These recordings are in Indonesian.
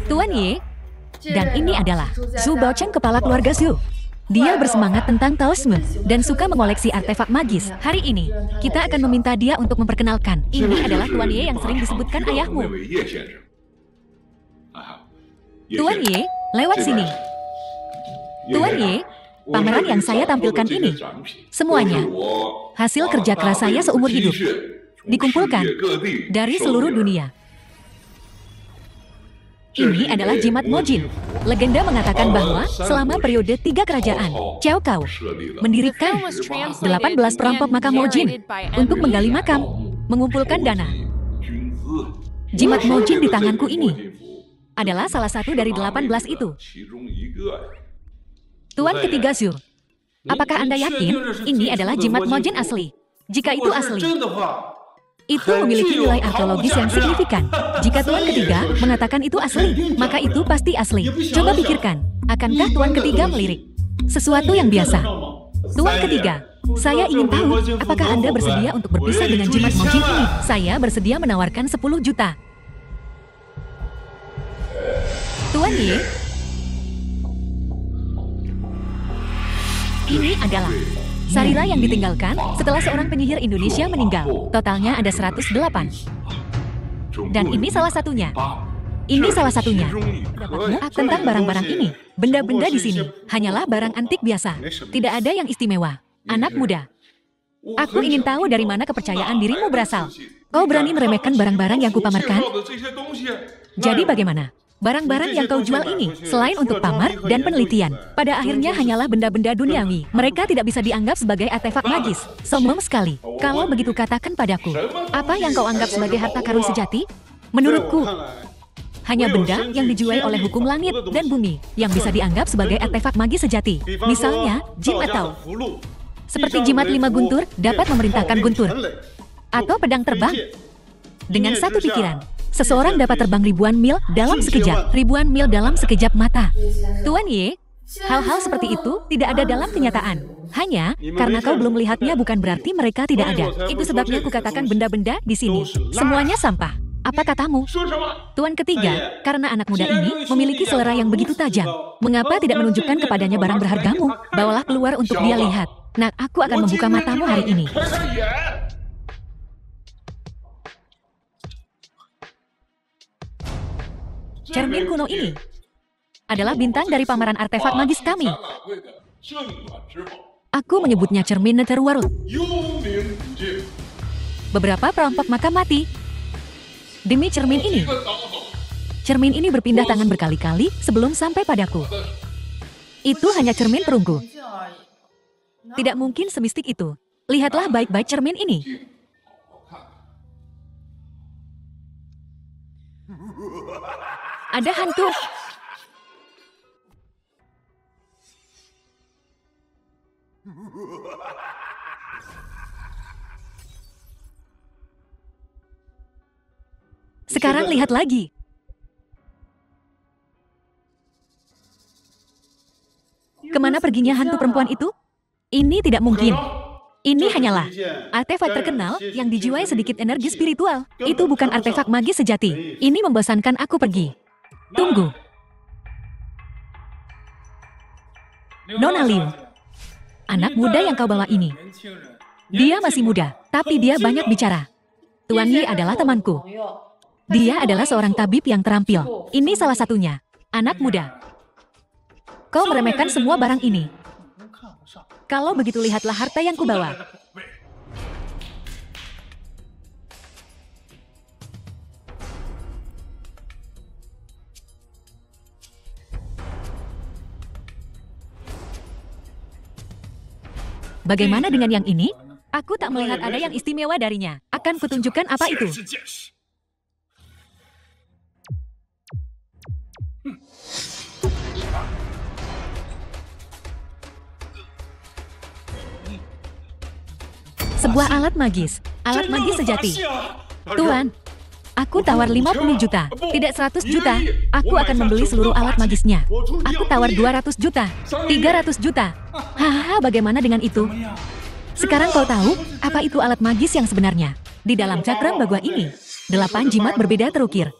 Tuan Ye, dan ini adalah Zhu Baocheng, kepala keluarga Zhu. Dia bersemangat tentang Taoisme dan suka mengoleksi artefak magis. Hari ini, kita akan meminta dia untuk memperkenalkan. Ini adalah Tuan Ye yang sering disebutkan ayahmu. Tuan Ye, lewat sini. Tuan Ye, pameran yang saya tampilkan ini, semuanya hasil kerja keras saya seumur hidup, dikumpulkan dari seluruh dunia. Ini adalah jimat Mojin. Legenda mengatakan bahwa selama periode 3 kerajaan, Cao Cao mendirikan 18 perampok makam Mojin untuk menggali makam, mengumpulkan dana. Jimat Mojin di tanganku ini adalah salah satu dari 18 itu. Tuan ketiga Zhu, apakah Anda yakin ini adalah jimat Mojin asli? Jika itu asli, itu memiliki nilai arkeologis yang signifikan. Jika Tuan ketiga mengatakan itu asli, maka itu pasti asli. Coba pikirkan, akankah Tuan ketiga melirik sesuatu yang biasa? Tuan ketiga, saya ingin tahu, apakah Anda bersedia untuk berpisah dengan jimat Mojin ini? Saya bersedia menawarkan 10 juta. Tuan Ye, ini adalah sarira yang ditinggalkan setelah seorang penyihir Indonesia meninggal. Totalnya ada 108. Dan ini salah satunya. Ini salah satunya. Dapatmu tentang barang-barang ini. Benda-benda di sini hanyalah barang antik biasa. Tidak ada yang istimewa. Anak muda, aku ingin tahu dari mana kepercayaan dirimu berasal. Kau berani meremehkan barang-barang yang kupamerkan? Jadi bagaimana? Barang-barang yang kau jual ini, selain untuk pamer dan penelitian, pada akhirnya hanyalah benda-benda duniawi. Mereka tidak bisa dianggap sebagai artefak magis. Sombong sekali. Kalau begitu katakan padaku, apa yang kau anggap sebagai harta karun sejati? Menurutku, hanya benda yang dijual oleh hukum langit dan bumi yang bisa dianggap sebagai artefak magis sejati. Misalnya, jim atau seperti jimat 5 guntur dapat memerintahkan guntur. Atau pedang terbang. Dengan satu pikiran, seseorang dapat terbang ribuan mil dalam sekejap, mata. Tuan Ye, hal-hal seperti itu tidak ada dalam kenyataan. Hanya karena kau belum melihatnya bukan berarti mereka tidak ada. Itu sebabnya kukatakan benda-benda di sini semuanya sampah. Apa katamu? Tuan ketiga, karena anak muda ini memiliki selera yang begitu tajam, mengapa tidak menunjukkan kepadanya barang berhargamu? Bawalah keluar untuk dia lihat. Nah, aku akan membuka matamu hari ini. Cermin kuno ini adalah bintang dari pameran artefak magis kami. Aku menyebutnya cermin Netherworld. Beberapa perampok makam mati demi cermin ini. Cermin ini berpindah tangan berkali-kali sebelum sampai padaku. Itu hanya cermin perunggu. Tidak mungkin semistik itu. Lihatlah baik-baik cermin ini. Ada hantu. Sekarang lihat lagi. Kemana perginya hantu perempuan itu? Ini tidak mungkin. Ini hanyalah artefak terkenal yang dijiwai sedikit energi spiritual. Itu bukan artefak magis sejati. Ini membosankan aku pergi. Tunggu. Nona Liu, anak muda yang kau bawa ini. Dia masih muda, tapi dia banyak bicara. Tuan Ye adalah temanku. Dia adalah seorang tabib yang terampil. Ini salah satunya. Anak muda. Kau meremehkan semua barang ini. Kalau begitu lihatlah harta yang kubawa. Bagaimana dengan yang ini? Aku tak melihat ada yang istimewa darinya. Akan kutunjukkan apa itu. Sebuah alat magis sejati. Tuan, aku tawar 50 juta, tidak 100 juta. Aku akan membeli seluruh alat magisnya. Aku tawar 200 juta, 300 juta. Hahaha, bagaimana dengan itu? Sekarang kau tahu apa itu alat magis yang sebenarnya? Di dalam cakram bagua ini, 8 jimat berbeda terukir.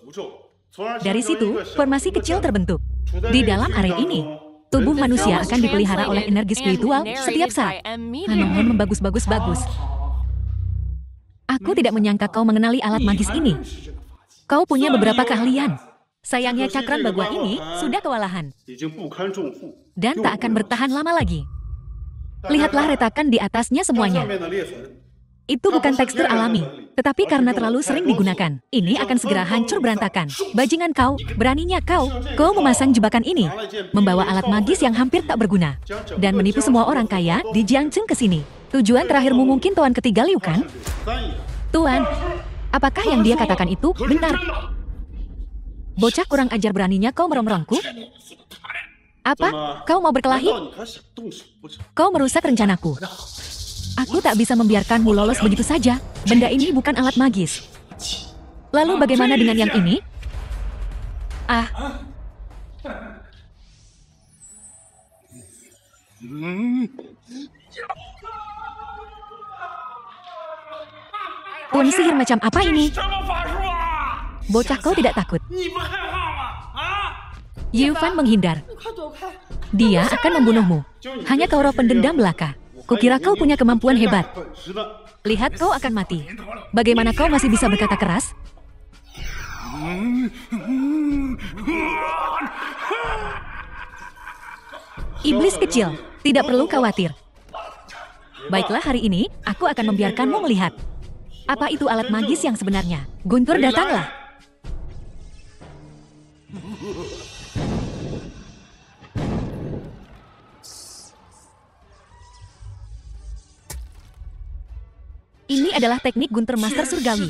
Dari situ, formasi kecil terbentuk. Di dalam area ini, tubuh manusia akan dipelihara oleh energi spiritual setiap saat. Hanuman membagus-bagus-bagus. Aku tidak menyangka kau mengenali alat magis ini. Kau punya beberapa keahlian. Sayangnya cakram bagua ini sudah kewalahan. Dan tak akan bertahan lama lagi. Lihatlah retakan di atasnya semuanya. Itu bukan tekstur alami, tetapi karena terlalu sering digunakan, ini akan segera hancur berantakan. Bajingan kau, beraninya kau memasang jebakan ini, membawa alat magis yang hampir tak berguna, dan menipu semua orang kaya di Jiangcheng ke sini. Tujuan terakhirmu mungkin Tuan ketiga Liu kan? Tuan, apakah yang dia katakan itu benar? Bocah kurang ajar, beraninya kau merongrongku? Apa? Kau mau berkelahi? Kau merusak rencanaku. Aku tak bisa membiarkanmu lolos begitu saja. Benda ini bukan alat magis. Lalu bagaimana dengan yang ini? Tuan sihir macam apa ini? Bocah, kau tidak takut? Yifan menghindar. Dia akan membunuhmu. Hanya kau roh pendendam belaka. Kukira kau punya kemampuan hebat. Lihat, kau akan mati. Bagaimana kau masih bisa berkata keras? Iblis kecil, tidak perlu khawatir. Baiklah, hari ini aku akan membiarkanmu melihat. Apa itu alat magis yang sebenarnya? Guntur, datanglah. Ini adalah teknik Guntur Master Surgawi.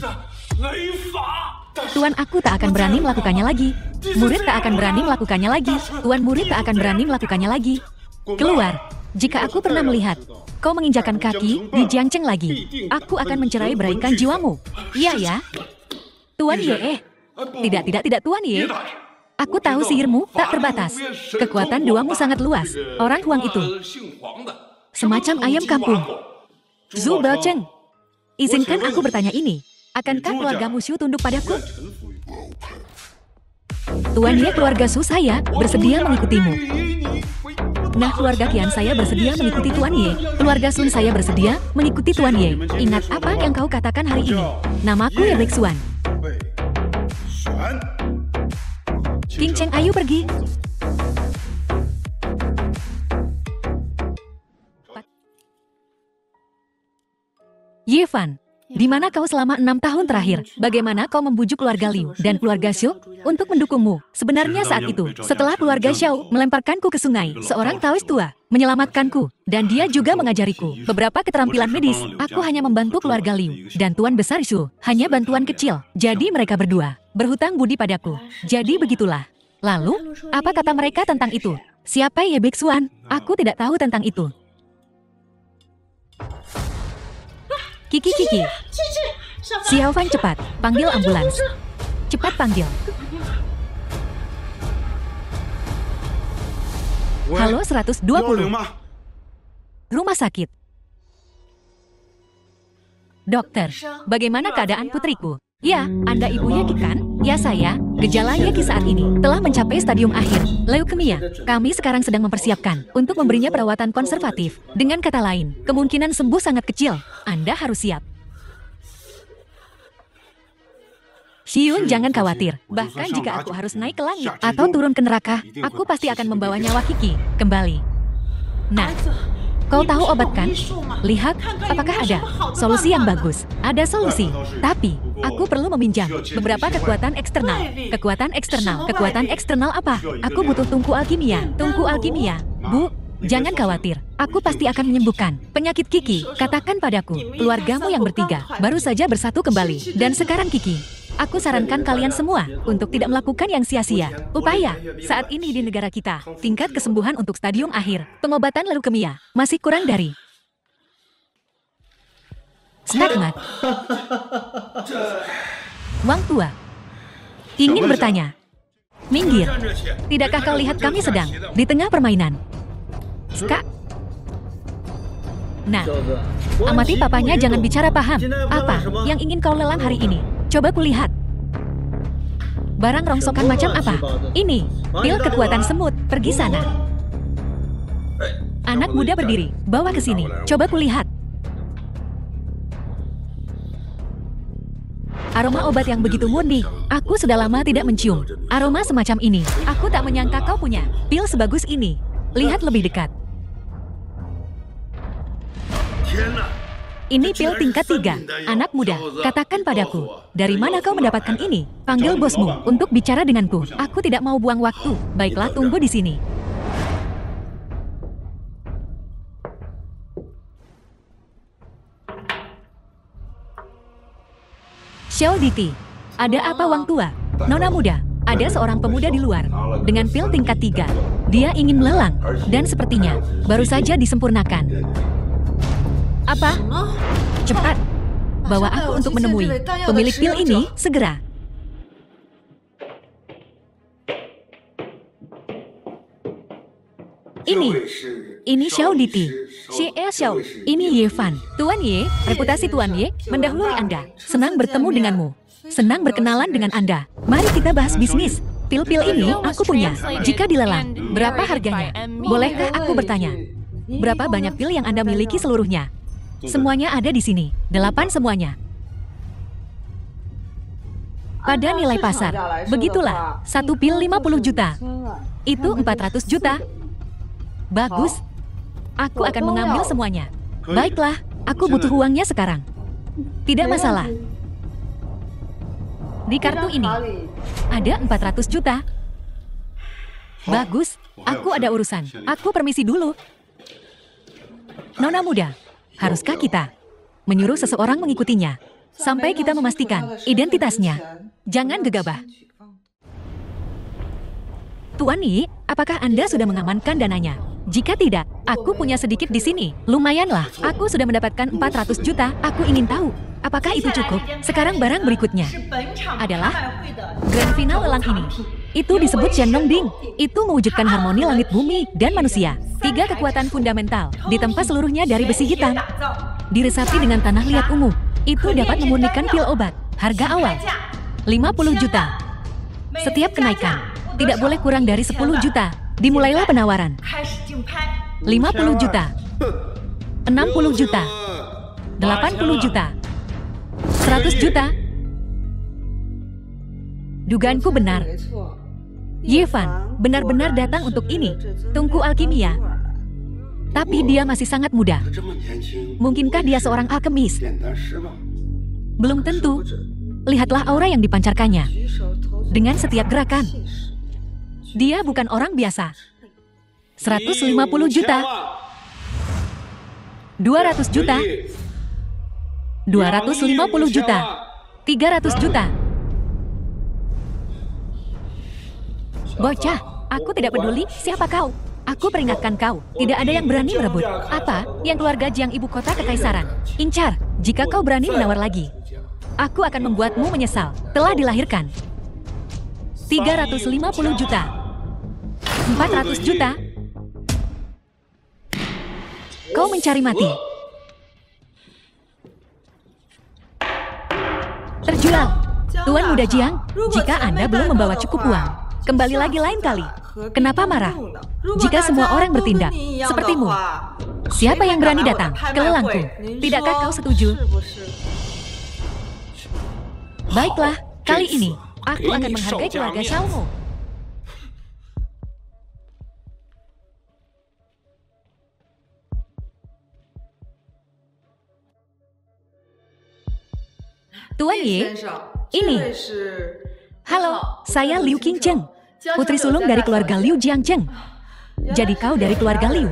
Tuan, aku tak akan berani melakukannya lagi. Murid tak akan berani melakukannya lagi. Tuan, murid tak akan berani melakukannya lagi. Keluar. Jika aku pernah melihat kau menginjakan kaki di Jiangcheng lagi, aku akan mencerai beraikan jiwamu. Iya ya? Tuan Ye. Tidak, Tuan Ye. Aku tahu sihirmu tak terbatas. Kekuatan doamu sangat luas. Orang Huang itu semacam ayam kampung. Zhu Baocheng, izinkan aku bertanya ini. Akankah keluarga Musyu tunduk padaku? Tuan Ye, keluarga Su saya bersedia mengikutimu. Nah, keluarga Qian saya bersedia mengikuti Tuan Ye. Keluarga Sun saya bersedia mengikuti Tuan Ye. Ingat apa yang kau katakan hari ini. Namaku Ye Baixuan. King Cheng, ayo pergi. Yifan, di mana kau selama 6 tahun terakhir? Bagaimana kau membujuk keluarga Liu dan keluarga Xiu untuk mendukungmu? Sebenarnya saat itu, setelah keluarga Xiao melemparkanku ke sungai, seorang Taois tua menyelamatkanku, dan dia juga mengajariku beberapa keterampilan medis. Aku hanya membantu keluarga Liu, dan Tuan Besar Xiu hanya bantuan kecil. Jadi mereka berdua berhutang budi padaku. Jadi begitulah. Lalu, apa kata mereka tentang itu? Siapa Ye Baixuan? Aku tidak tahu tentang itu. Kiki. Xiaofan, cepat, panggil ambulans. Cepat panggil. Halo 120. Rumah sakit. Dokter, bagaimana keadaan putriku? Ya, Anda ibunya Ki kan? Ya, saya. Gejalanya Ki saat ini telah mencapai stadium akhir, leukemia. Kami sekarang sedang mempersiapkan untuk memberinya perawatan konservatif. Dengan kata lain, kemungkinan sembuh sangat kecil. Anda harus siap. Xiun, jangan khawatir. Bahkan jika aku harus naik ke langit atau turun ke neraka, aku pasti akan membawa nyawa Kiki kembali. Nah, kau tahu obat kan? Lihat, apakah ada solusi yang bagus? Ada solusi, tapi aku perlu meminjam beberapa kekuatan eksternal. Kekuatan eksternal apa? Aku butuh tungku alkimia. Tungku alkimia. Bu, jangan khawatir. Aku pasti akan menyembuhkan penyakit Kiki. Katakan padaku, keluargamu yang bertiga baru saja bersatu kembali. Dan sekarang Kiki, aku sarankan kalian semua untuk tidak melakukan yang sia-sia. Upaya saat ini di negara kita, tingkat kesembuhan untuk stadium akhir pengobatan leukemia masih kurang dari stagmat. Wang tua ingin bertanya. Minggir. Tidakkah kau lihat kami sedang di tengah permainan? Ska. Nah, amati papanya, jangan bicara paham. Apa yang ingin kau lelang hari ini? Coba kulihat. Barang rongsokan macam apa? Ini, pil kekuatan semut, pergi sana. Anak muda berdiri, bawa ke sini, coba kulihat. Aroma obat yang begitu murni, aku sudah lama tidak mencium aroma semacam ini. Aku tak menyangka kau punya pil sebagus ini. Lihat lebih dekat. Ini pil tingkat 3, anak muda, katakan padaku, dari mana kau mendapatkan ini? Panggil bosmu untuk bicara denganku. Aku tidak mau buang waktu. Baiklah, tunggu di sini. Xiao Diti, ada apa Wang Tua? Nona muda, ada seorang pemuda di luar dengan pil tingkat 3. Dia ingin melelang dan sepertinya baru saja disempurnakan. Apa? Cepat, bawa aku untuk menemui pemilik pil ini segera. Ini Xiao Diti. Xiao, ini Ye Fan. Tuan Ye, reputasi Tuan Ye mendahului Anda. Senang bertemu denganmu. Senang berkenalan dengan Anda. Mari kita bahas bisnis. Pil-pil ini aku punya. Jika dilelang, berapa harganya? Bolehkah aku bertanya? Berapa banyak pil yang Anda miliki seluruhnya? Semuanya ada di sini. 8 semuanya. Pada nilai pasar, begitulah. Satu pil 50 juta. Itu 400 juta. Bagus. Aku akan mengambil semuanya. Baiklah, aku butuh uangnya sekarang. Tidak masalah. Di kartu ini, ada 400 juta. Bagus, aku ada urusan. Aku permisi dulu. Nona muda, haruskah kita menyuruh seseorang mengikutinya sampai kita memastikan identitasnya? Jangan gegabah. Tuan Yi, apakah Anda sudah mengamankan dananya? Jika tidak, aku punya sedikit di sini. Lumayanlah, aku sudah mendapatkan 400 juta. Aku ingin tahu, apakah itu cukup? Sekarang barang berikutnya adalah grand final lelang ini. Itu disebut Shenlong Ding. Itu mewujudkan harmoni langit bumi dan manusia. 3 kekuatan fundamental, ditempa seluruhnya dari besi hitam. Diresapi dengan tanah liat ungu. Itu dapat memurnikan pil obat. Harga awal 50 juta. Setiap kenaikan tidak boleh kurang dari 10 juta. Dimulailah penawaran. 50 juta. 60 juta. 80 juta. 100 juta. Dugaanku benar. Ye Fan benar-benar datang untuk ini. Tungku alkimia. Tapi dia masih sangat muda. Mungkinkah dia seorang alkemis? Belum tentu. Lihatlah aura yang dipancarkannya. Dengan setiap gerakan. Dia bukan orang biasa. 150 juta. 200 juta. 250 juta. 300 juta. Bocah, aku tidak peduli siapa kau. Aku peringatkan kau, tidak ada yang berani merebut. Apa yang keluarga Jiang ibu kota kekaisaran? Incar, jika kau berani menawar lagi, aku akan membuatmu menyesal. Telah dilahirkan. 350 juta. 400 juta. Kau mencari mati. Terjual. Tuan muda Jiang, jika Anda belum membawa cukup uang, kembali lagi lain kali. Kenapa marah? Jika semua orang bertindak sepertimu, siapa yang berani datang ke lelangku? Tidakkah kau setuju? Baiklah, kali ini aku akan menghargai keluarga Xiaomu. Tuan Ye, ini. Halo, saya Liu Qingcheng, putri sulung dari keluarga Liu Jiangcheng. Jadi kau dari keluarga Liu.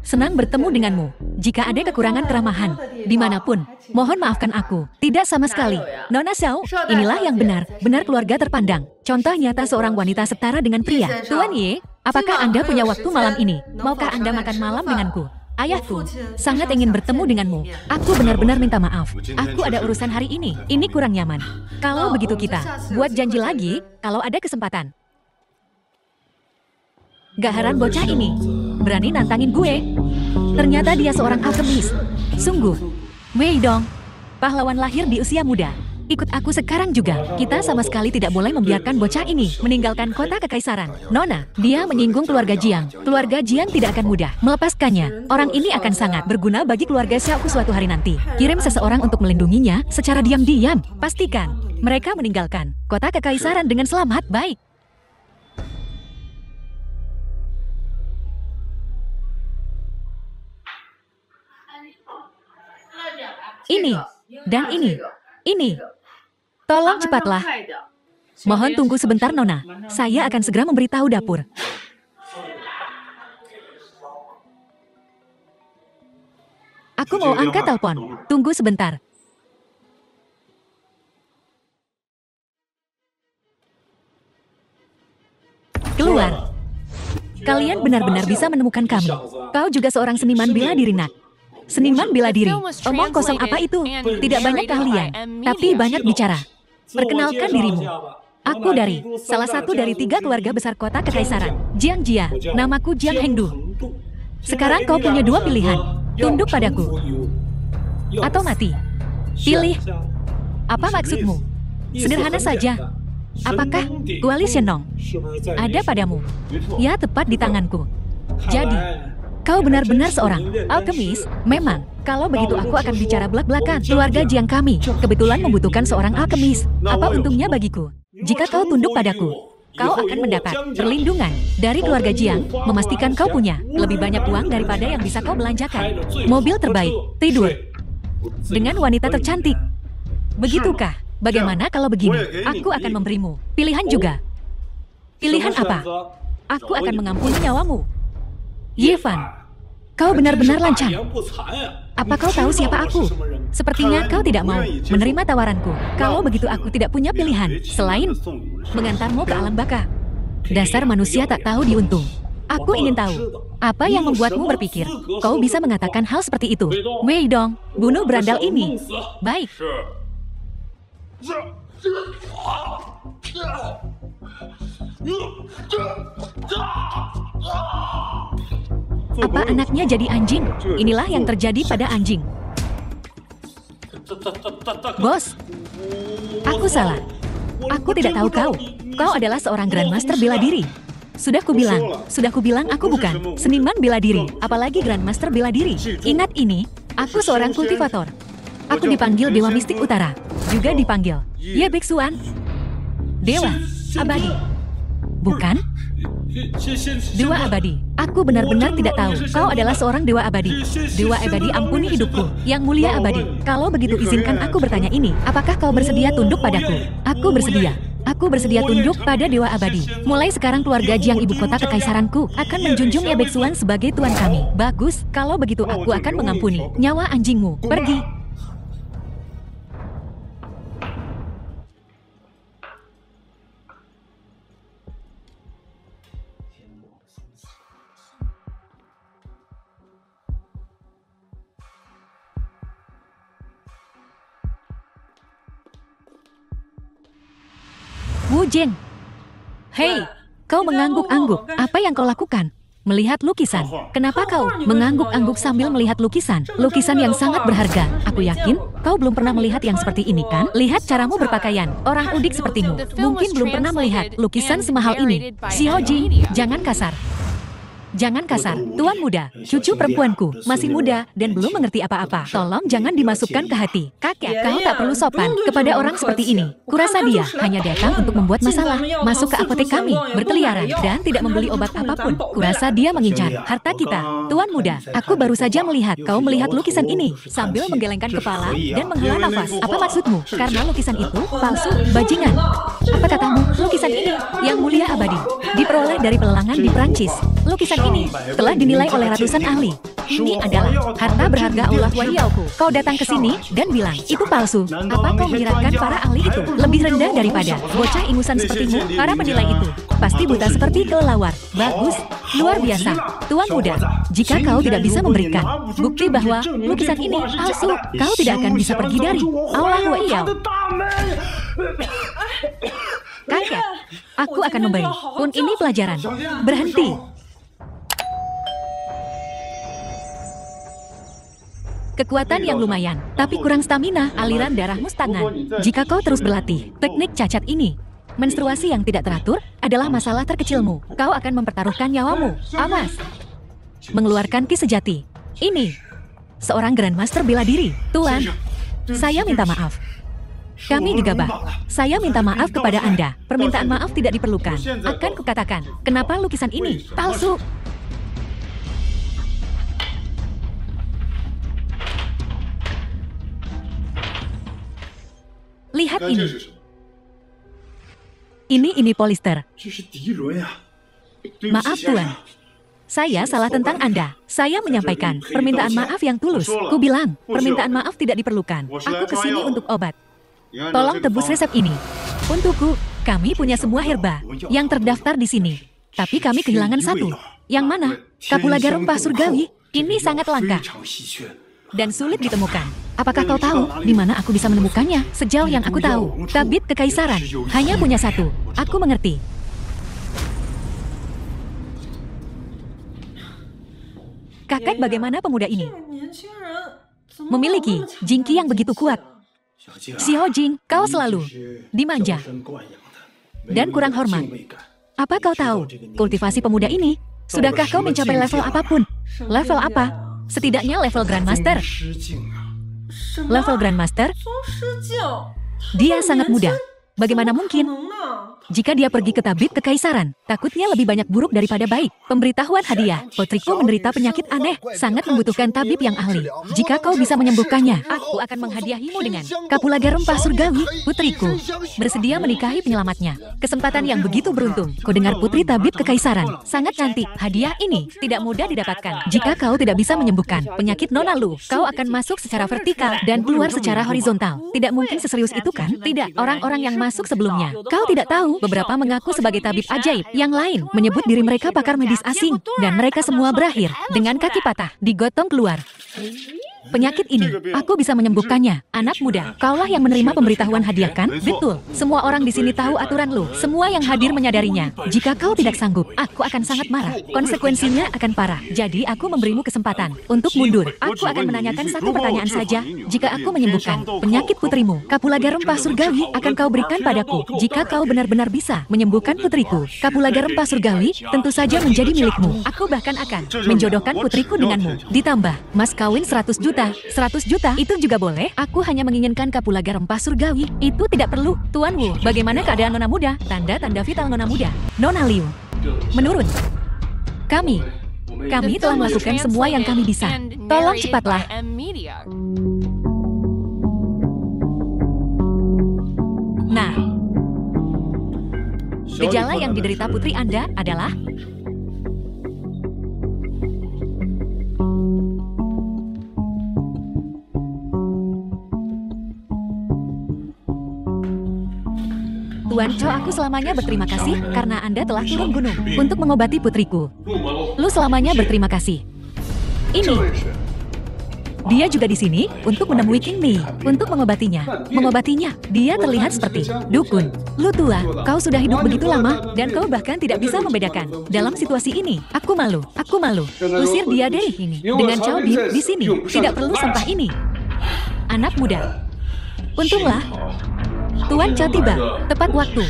Senang bertemu denganmu. Jika ada kekurangan keramahan, dimanapun, mohon maafkan aku. Tidak sama sekali. Nona Xiao, inilah yang benar, benar keluarga terpandang. Contoh nyata seorang wanita setara dengan pria. Tuan Ye, apakah Anda punya waktu malam ini? Maukah Anda makan malam denganku? Ayahku sangat ingin bertemu denganmu. Aku benar-benar minta maaf. Aku ada urusan hari ini. Ini kurang nyaman. Kalau begitu kita buat janji lagi kalau ada kesempatan. Gak heran bocah ini berani nantangin gue. Ternyata dia seorang alkemis. Sungguh. Wei Dong, pahlawan lahir di usia muda. Ikut aku sekarang juga. Kita sama sekali tidak boleh membiarkan bocah ini meninggalkan kota kekaisaran. Nona, dia menyinggung keluarga Jiang. Keluarga Jiang tidak akan mudah melepaskannya. Orang ini akan sangat berguna bagi keluarga Xiaoku suatu hari nanti. Kirim seseorang untuk melindunginya secara diam-diam. Pastikan mereka meninggalkan kota kekaisaran dengan selamat. Baik. Ini dan ini. Tolong cepatlah. Mohon tunggu sebentar, Nona. Saya akan segera memberitahu dapur. Aku mau angkat telepon. Tunggu sebentar. Keluar. Kalian benar-benar bisa menemukan kami. Kau juga seorang seniman bela diri, Nak. Seniman bela diri. Omong kosong apa itu? Tidak banyak keahlian, tapi banyak bicara. Perkenalkan dirimu. Aku dari salah satu dari 3 keluarga besar kota kekaisaran. Jiang Jia. Namaku Jiang Hengdu. Sekarang kau punya 2 pilihan. Tunduk padaku atau mati. Pilih. Apa maksudmu? Sederhana saja. Apakah kuali Shenong ada padamu? Ya, tepat di tanganku. Jadi, kau benar-benar seorang alkemis. Memang, kalau begitu aku akan bicara belak-belakan. Keluarga Jiang kami kebetulan membutuhkan seorang alkemis. Apa untungnya bagiku? Jika kau tunduk padaku, kau akan mendapat perlindungan dari keluarga Jiang, memastikan kau punya lebih banyak uang daripada yang bisa kau belanjakan. Mobil terbaik, tidur dengan wanita tercantik. Begitukah? Bagaimana kalau begini? Aku akan memberimu pilihan juga. Pilihan apa? Aku akan mengampuni nyawamu. Yevan, kau benar-benar lancang. Apa kau tahu siapa aku? Sepertinya kau tidak mau menerima tawaranku. Kalau begitu aku tidak punya pilihan selain mengantarmu ke alam baka. Dasar manusia tak tahu diuntung. Aku ingin tahu, apa yang membuatmu berpikir kau bisa mengatakan hal seperti itu? Wei Dong, bunuh berandal ini. Baik. Apa anaknya jadi anjing? Inilah yang terjadi pada anjing. Bos, aku salah. Aku tidak tahu kau. Kau adalah seorang Grandmaster bela diri. Sudah kubilang aku bukan seniman bela diri, apalagi Grandmaster bela diri. Ingat ini, aku seorang kultivator. Aku dipanggil Dewa Mistik Utara. Juga dipanggil Ye Biksuan. Dewa Abadi. Bukan? Dewa Abadi. Aku benar-benar tidak tahu. Kau adalah seorang Dewa Abadi. Dewa Abadi, ampuni hidupku. Yang mulia Abadi. Kalau begitu izinkan aku bertanya ini. Apakah kau bersedia tunduk padaku? Aku bersedia. Aku bersedia tunduk pada Dewa Abadi. Mulai sekarang keluarga Jiang ibu kota kekaisaranku akan menjunjung Ye Biksuan sebagai tuan kami. Bagus, kalau begitu aku akan mengampuni nyawa anjingmu. Pergi. Wu Jing. Hei, kau mengangguk-angguk. Apa yang kau lakukan? Melihat lukisan. Kenapa kau mengangguk-angguk sambil melihat lukisan? Lukisan yang sangat berharga. Aku yakin kau belum pernah melihat yang seperti ini, kan? Lihat caramu berpakaian. Orang udik sepertimu mungkin belum pernah melihat lukisan semahal ini. Xiao Jing, jangan kasar. Jangan kasar, tuan muda, cucu perempuanku, masih muda dan belum mengerti apa-apa. Tolong jangan dimasukkan ke hati. Kakek, kau tak perlu sopan kepada orang seperti ini. Kurasa dia hanya datang untuk membuat masalah, masuk ke apotek kami, berkeliaran, dan tidak membeli obat apapun. Kurasa dia mengincar harta kita. Tuan muda, aku baru saja melihat kau melihat lukisan ini, sambil menggelengkan kepala dan menghela nafas. Apa maksudmu? Karena lukisan itu palsu, bajingan. Apa katamu? Lukisan ini, yang mulia abadi, diperoleh dari pelelangan di Prancis. Lukisan ini telah dinilai oleh ratusan ahli. Ini adalah harta berharga Allah Wahyauku. Kau datang ke sini dan bilang, itu palsu. Apa kau menyiratkan para ahli itu lebih rendah daripada bocah ingusan sepertimu? Para penilai itu pasti buta seperti kelelawar. Bagus, luar biasa. Tuan muda, jika kau tidak bisa memberikan bukti bahwa lukisan ini palsu, kau tidak akan bisa pergi dari Allah Wahyau. Kakek, aku akan memberi pun ini pelajaran. Berhenti. Kekuatan yang lumayan, tapi kurang stamina, aliran darahmu stagnan. Jika kau terus berlatih, teknik cacat ini, menstruasi yang tidak teratur, adalah masalah terkecilmu. Kau akan mempertaruhkan nyawamu. Awas. Mengeluarkan ki sejati. Ini. Seorang Grandmaster bela diri. Tuan, saya minta maaf. Kami gegabah. Saya minta maaf kepada Anda. Permintaan maaf tidak diperlukan. Akan kukatakan, kenapa lukisan ini palsu? Lihat ini. Ini polister. Maaf Tuan. Saya salah tentang Anda. Saya menyampaikan permintaan maaf yang tulus. Ku bilang, permintaan maaf tidak diperlukan. Aku kesini untuk obat. Tolong tebus resep ini. Untukku, kami punya semua herba yang terdaftar di sini. Tapi kami kehilangan satu. Yang mana? Kapulaga rempah surgawi. Ini sangat langka dan sulit ditemukan. Apakah kau tahu di mana aku bisa menemukannya? Sejauh yang aku tahu, tabit kekaisaran hanya punya satu. Aku mengerti. Kakek bagaimana pemuda ini? Memiliki jingki yang begitu kuat. Xiao Jing, kau selalu dimanja dan kurang hormat. Apa kau tahu, kultivasi pemuda ini? Sudahkah kau mencapai level apapun? Level apa? Setidaknya level Grandmaster. Level Grandmaster? Dia sangat muda. Bagaimana mungkin? Jika dia pergi ke tabit kekaisaran, takutnya lebih banyak buruk daripada baik. Pemberitahuan hadiah. Putriku menderita penyakit aneh, sangat membutuhkan tabib yang ahli. Jika kau bisa menyembuhkannya, aku akan menghadiahimu dengan kapulaga rempah surgawi. Putriku bersedia menikahi penyelamatnya. Kesempatan yang begitu beruntung. Kau dengar putri tabib kekaisaran, sangat cantik. Hadiah ini tidak mudah didapatkan. Jika kau tidak bisa menyembuhkan penyakit Nona Lu, kau akan masuk secara vertikal dan keluar secara horizontal. Tidak mungkin seserius itu kan? Tidak, orang-orang yang masuk sebelumnya. Kau tidak tahu, beberapa mengaku sebagai tabib ajaib. Yang lain menyebut diri mereka pakar medis asing. Dan mereka semua berakhir dengan kaki patah, digotong keluar. Penyakit ini, aku bisa menyembuhkannya. Anak muda, kaulah yang menerima pemberitahuan hadiah kan? Betul. Semua orang di sini tahu aturan lu. Semua yang hadir menyadarinya. Jika kau tidak sanggup, aku akan sangat marah. Konsekuensinya akan parah. Jadi aku memberimu kesempatan untuk mundur. Aku akan menanyakan satu pertanyaan saja. Jika aku menyembuhkan penyakit putrimu, kapulaga rempah surgawi akan kau berikan padaku. Jika kau benar-benar bisa menyembuhkan putriku, kapulaga rempah surgawi tentu saja menjadi milikmu. Aku bahkan akan menjodohkan putriku denganmu. Ditambah, mas kawin 100 juta. 100 juta itu juga boleh. Aku hanya menginginkan kapulaga rempah surgawi. Itu tidak perlu. Tuan Wu, bagaimana keadaan Nona muda? Tanda-tanda vital Nona muda. Nona Liu menurun. Kami telah melakukan semua yang kami bisa. Tolong cepatlah. Nah, gejala yang diderita putri Anda adalah Tuan Chow, aku selamanya berterima kasih karena Anda telah turun gunung untuk mengobati putriku. Lu selamanya berterima kasih. Ini. Dia juga di sini untuk menemui King Mi, untuk mengobatinya. Mengobatinya, dia terlihat seperti dukun. Lu tua, kau sudah hidup begitu lama, dan kau bahkan tidak bisa membedakan. Dalam situasi ini, aku malu. Usir dia dari ini. Dengan Chow Bin di sini, tidak perlu sampah ini. Anak muda. Untunglah. Tuan Chow tiba, tepat waktu.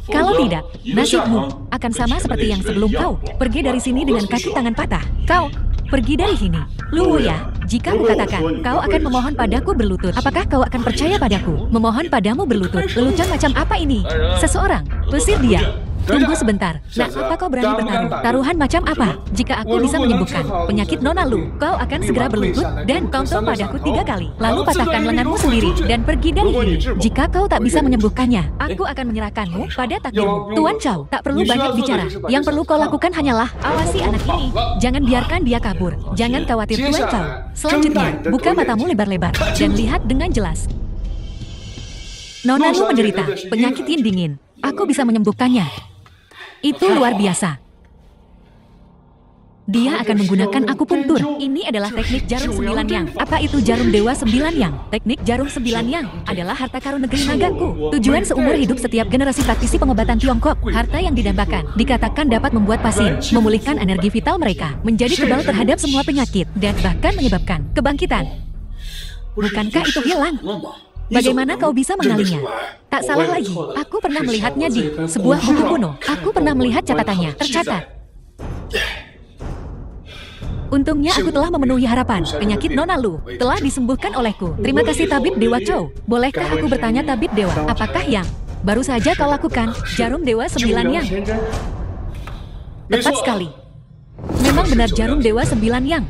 Kalau tidak, nasibmu akan sama seperti yang sebelum kau. Pergi dari sini dengan kaki tangan patah. Kau, pergi dari sini. Lu ya, jika kukatakan, kau akan memohon padaku berlutut. Apakah kau akan percaya padaku? Memohon padamu berlutut. Lelucon macam apa ini? Seseorang, usir dia. Tunggu sebentar. Nah, apa kau berani bertaruh? Taruhan macam apa? Jika aku bisa menyembuhkan penyakit Nona Lu, kau akan segera berlutut dan tongtong padaku 3 kali. Lalu patahkan lenganmu sendiri dan pergi dari sini. Jika kau tak bisa menyembuhkannya, aku akan menyerahkanmu pada takdirmu. Tuan Chow, tak perlu banyak bicara. Yang perlu kau lakukan hanyalah awasi anak ini. Jangan biarkan dia kabur. Jangan khawatir, Tuan Chow. Selanjutnya, buka matamu lebar-lebar dan lihat dengan jelas. Nona Lu menderita penyakit yin dingin. Aku bisa menyembuhkannya. Itu luar biasa. Dia akan menggunakan akupuntur. Ini adalah teknik jarum 9 yang. Apa itu jarum dewa 9 yang? Teknik jarum 9 yang adalah harta karun negeri Nagaku. Tujuan seumur hidup setiap generasi praktisi pengobatan Tiongkok. Harta yang didambakan dikatakan dapat membuat pasien memulihkan energi vital mereka, menjadi kebal terhadap semua penyakit, dan bahkan menyebabkan kebangkitan. Bukankah itu hilang? Bagaimana kau bisa mengenalinya? Tak salah lagi, aku pernah melihatnya di sebuah buku kuno. Aku pernah melihat catatannya, tercatat. Untungnya aku telah memenuhi harapan. Penyakit Nona Lu telah disembuhkan olehku. Terima kasih Tabib Dewa Chow. Bolehkah aku bertanya Tabib Dewa, apakah yang baru saja kau lakukan jarum Dewa 9 yang? Tepat sekali. Memang benar jarum Dewa 9 yang.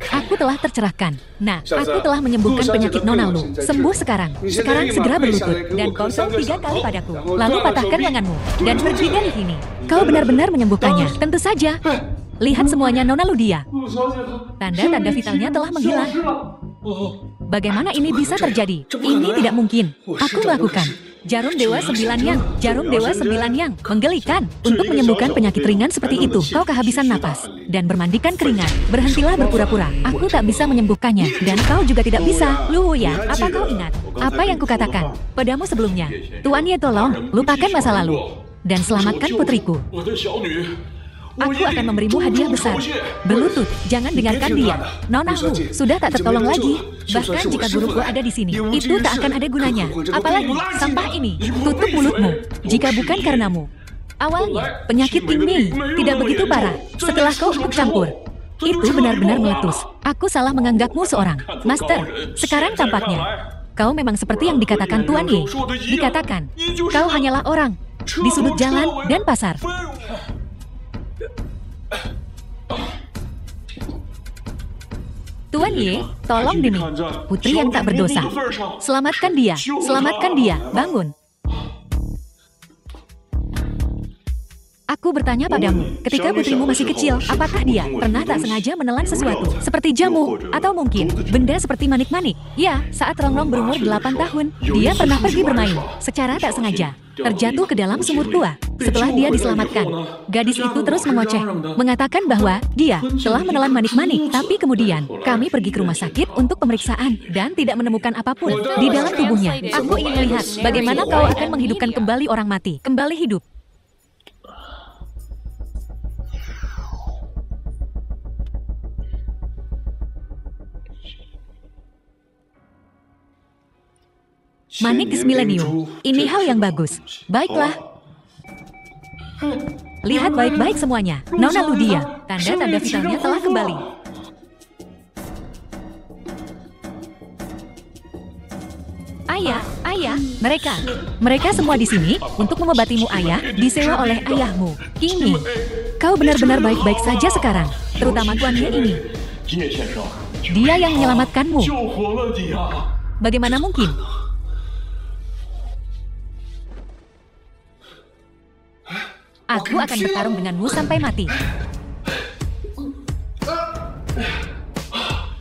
Aku telah tercerahkan. Nah, aku telah menyembuhkan penyakit Nona Lu. Sembuh sekarang. Sekarang segera berlutut. Dan kosong 3 kali padaku. Lalu patahkan lenganmu. Dan pergi dari sini. Kau benar-benar menyembuhkannya. Tentu saja. Lihat semuanya Nona Lu dia. Tanda-tanda vitalnya telah menghilang. Bagaimana ini bisa terjadi? Ini tidak mungkin. Aku melakukan. Jarum Dewa 9 yang. Jarum Dewa 9 yang. Menggelikan. Untuk menyembuhkan penyakit ringan seperti itu, kau kehabisan napas. Dan bermandikan keringat. Berhentilah berpura-pura. Aku tak bisa menyembuhkannya. Dan kau juga tidak bisa. Lu ya, apa kau ingat? Apa yang kukatakan padamu sebelumnya? Tuan Ye tolong, lupakan masa lalu. Dan selamatkan putriku. Aku akan memberimu hadiah besar. Berlutut, jangan dengarkan dia. Nona Hu sudah tak tertolong lagi. Bahkan jika guruku ada di sini, itu tak akan ada gunanya. Apalagi sampah ini. Tutup mulutmu. Jika bukan karenamu. Awalnya, penyakit Ting Mei tidak begitu parah. Setelah kau ikut campur, itu benar-benar meletus. Aku salah menganggapmu seorang master. Sekarang tampaknya kau memang seperti yang dikatakan Tuan Ye. Dikatakan, kau hanyalah orang di sudut jalan dan pasar. Tuan Ye, tolong demi putri yang tak berdosa. Selamatkan dia, bangun. Aku bertanya padamu, ketika putrimu masih kecil, apakah dia pernah tak sengaja menelan sesuatu? Seperti jamu, atau mungkin benda seperti manik-manik? Ya, saat Rongrong berumur 8 tahun, dia pernah pergi bermain, secara tak sengaja, terjatuh ke dalam sumur tua. Setelah dia diselamatkan, gadis itu terus mengoceh, mengatakan bahwa dia telah menelan manik-manik. Tapi kemudian, kami pergi ke rumah sakit untuk pemeriksaan, dan tidak menemukan apapun di dalam tubuhnya. Aku ingin melihat bagaimana kau akan menghidupkan kembali orang mati, kembali hidup. Manik Millennium, ini hal yang bagus. Baiklah. Lihat baik-baik semuanya. Nona Ludia, tanda-tanda vitalnya telah kembali. Ayah, mereka semua di sini untuk mengobatimu ayah, disewa oleh ayahmu. Kimi, kau benar-benar baik-baik saja sekarang, terutama Tuan Ye ini. Dia yang menyelamatkanmu. Bagaimana mungkin? Aku akan bertarung denganmu sampai mati.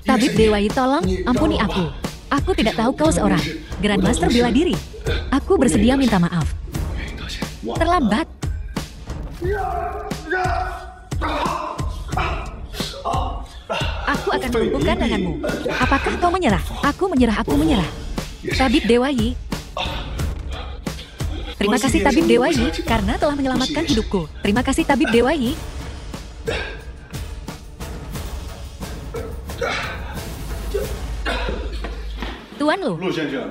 Tabib Dewa Yi, tolong ampuni aku. Aku tidak tahu kau seorang Grandmaster bela diri. Aku bersedia minta maaf. Terlambat. Aku akan melumpuhkan lenganmu. Apakah kau menyerah? Aku menyerah. Tabib Dewa Yi. Terima kasih Tabib Dewa Yi, karena telah menyelamatkan hidupku. Terima kasih Tabib Dewa Yi. Tuan Lu,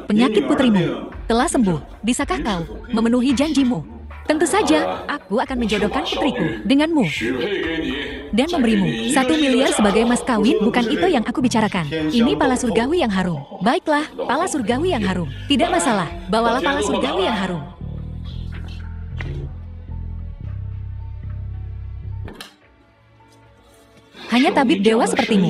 penyakit putrimu telah sembuh. Bisakah kau memenuhi janjimu? Tentu saja, aku akan menjodohkan putriku denganmu. Dan memberimu 1 miliar sebagai mas kawin. Bukan itu yang aku bicarakan. Ini pala surgawi yang harum. Baiklah, pala surgawi yang harum. Tidak masalah, bawalah pala surgawi yang harum. Hanya tabib dewa sepertimu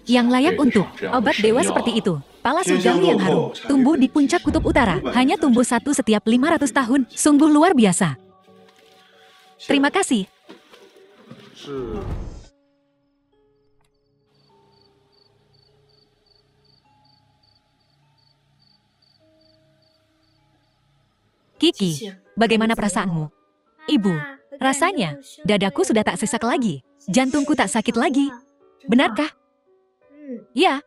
yang layak untuk obat dewa seperti itu. Pala surgawi yang harum tumbuh di puncak kutub utara. Hanya tumbuh 1 setiap 500 tahun. Sungguh luar biasa. Terima kasih. Kiki, bagaimana perasaanmu? Ibu, rasanya dadaku sudah tak sesak lagi. Jantungku tak sakit lagi. Benarkah? Ya,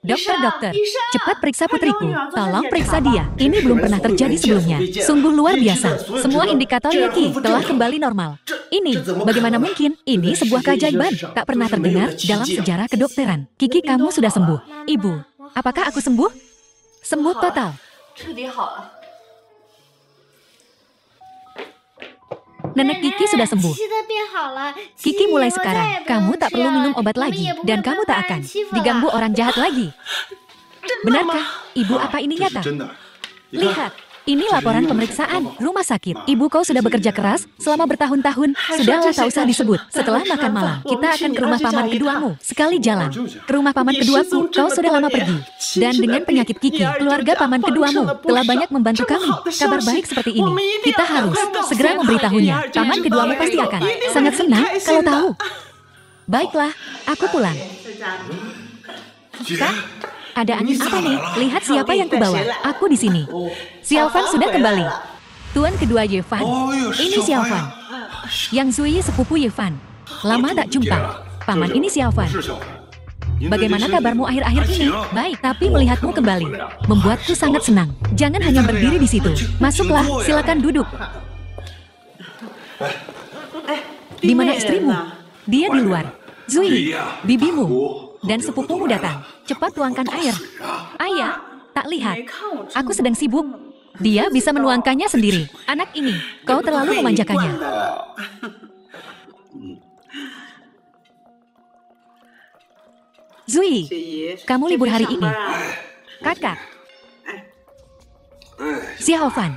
Dokter, cepat periksa putriku. Tolong periksa dia. Ini belum pernah terjadi sebelumnya. Sungguh luar biasa. Semua indikator Yuki telah kembali normal. Ini, bagaimana mungkin? Ini sebuah keajaiban. Tak pernah terdengar dalam sejarah kedokteran. Kiki, kamu sudah sembuh. Ibu, apakah aku sembuh? Sembuh total. Nenek Kiki sudah sembuh. Kiki, mulai sekarang, kamu tak perlu minum obat lagi. Dan kamu tak akan diganggu orang jahat lagi. Benarkah? Ibu, apa ini nyata? Lihat, ini laporan pemeriksaan rumah sakit. Ibu, kau sudah bekerja keras selama bertahun-tahun. Sudahlah, tak usah disebut. Setelah makan malam, kita akan ke rumah paman keduamu. Sekali jalan ke rumah paman keduaku, kau sudah lama pergi. Dan dengan penyakit Kiki, keluarga paman keduamu telah banyak membantu kami. Kabar baik seperti ini, kita harus segera memberitahunya. Paman keduamu pasti akan sangat senang kalau tahu. Baiklah, aku pulang. Kak, ada angin apa nih? Lihat siapa yang kubawa. Aku di sini. Xiaofan sudah kembali. Tuan kedua Yefan. Ini Xiaofan. Yang Zui sepupu Yefan. Lama tak jumpa. Paman, ini Xiaofan. Bagaimana kabarmu akhir-akhir ini? Baik, tapi melihatmu kembali membuatku sangat senang. Jangan hanya berdiri di situ. Masuklah, silakan duduk. Di mana istrimu? Dia di luar. Zui, bibimu dan sepupumu datang. Cepat tuangkan air. Ayah, tak lihat. Aku sedang sibuk. Dia bisa menuangkannya sendiri. Anak ini, kau terlalu memanjakannya. Zui, kamu libur hari ini. Kakak. Xiaofan.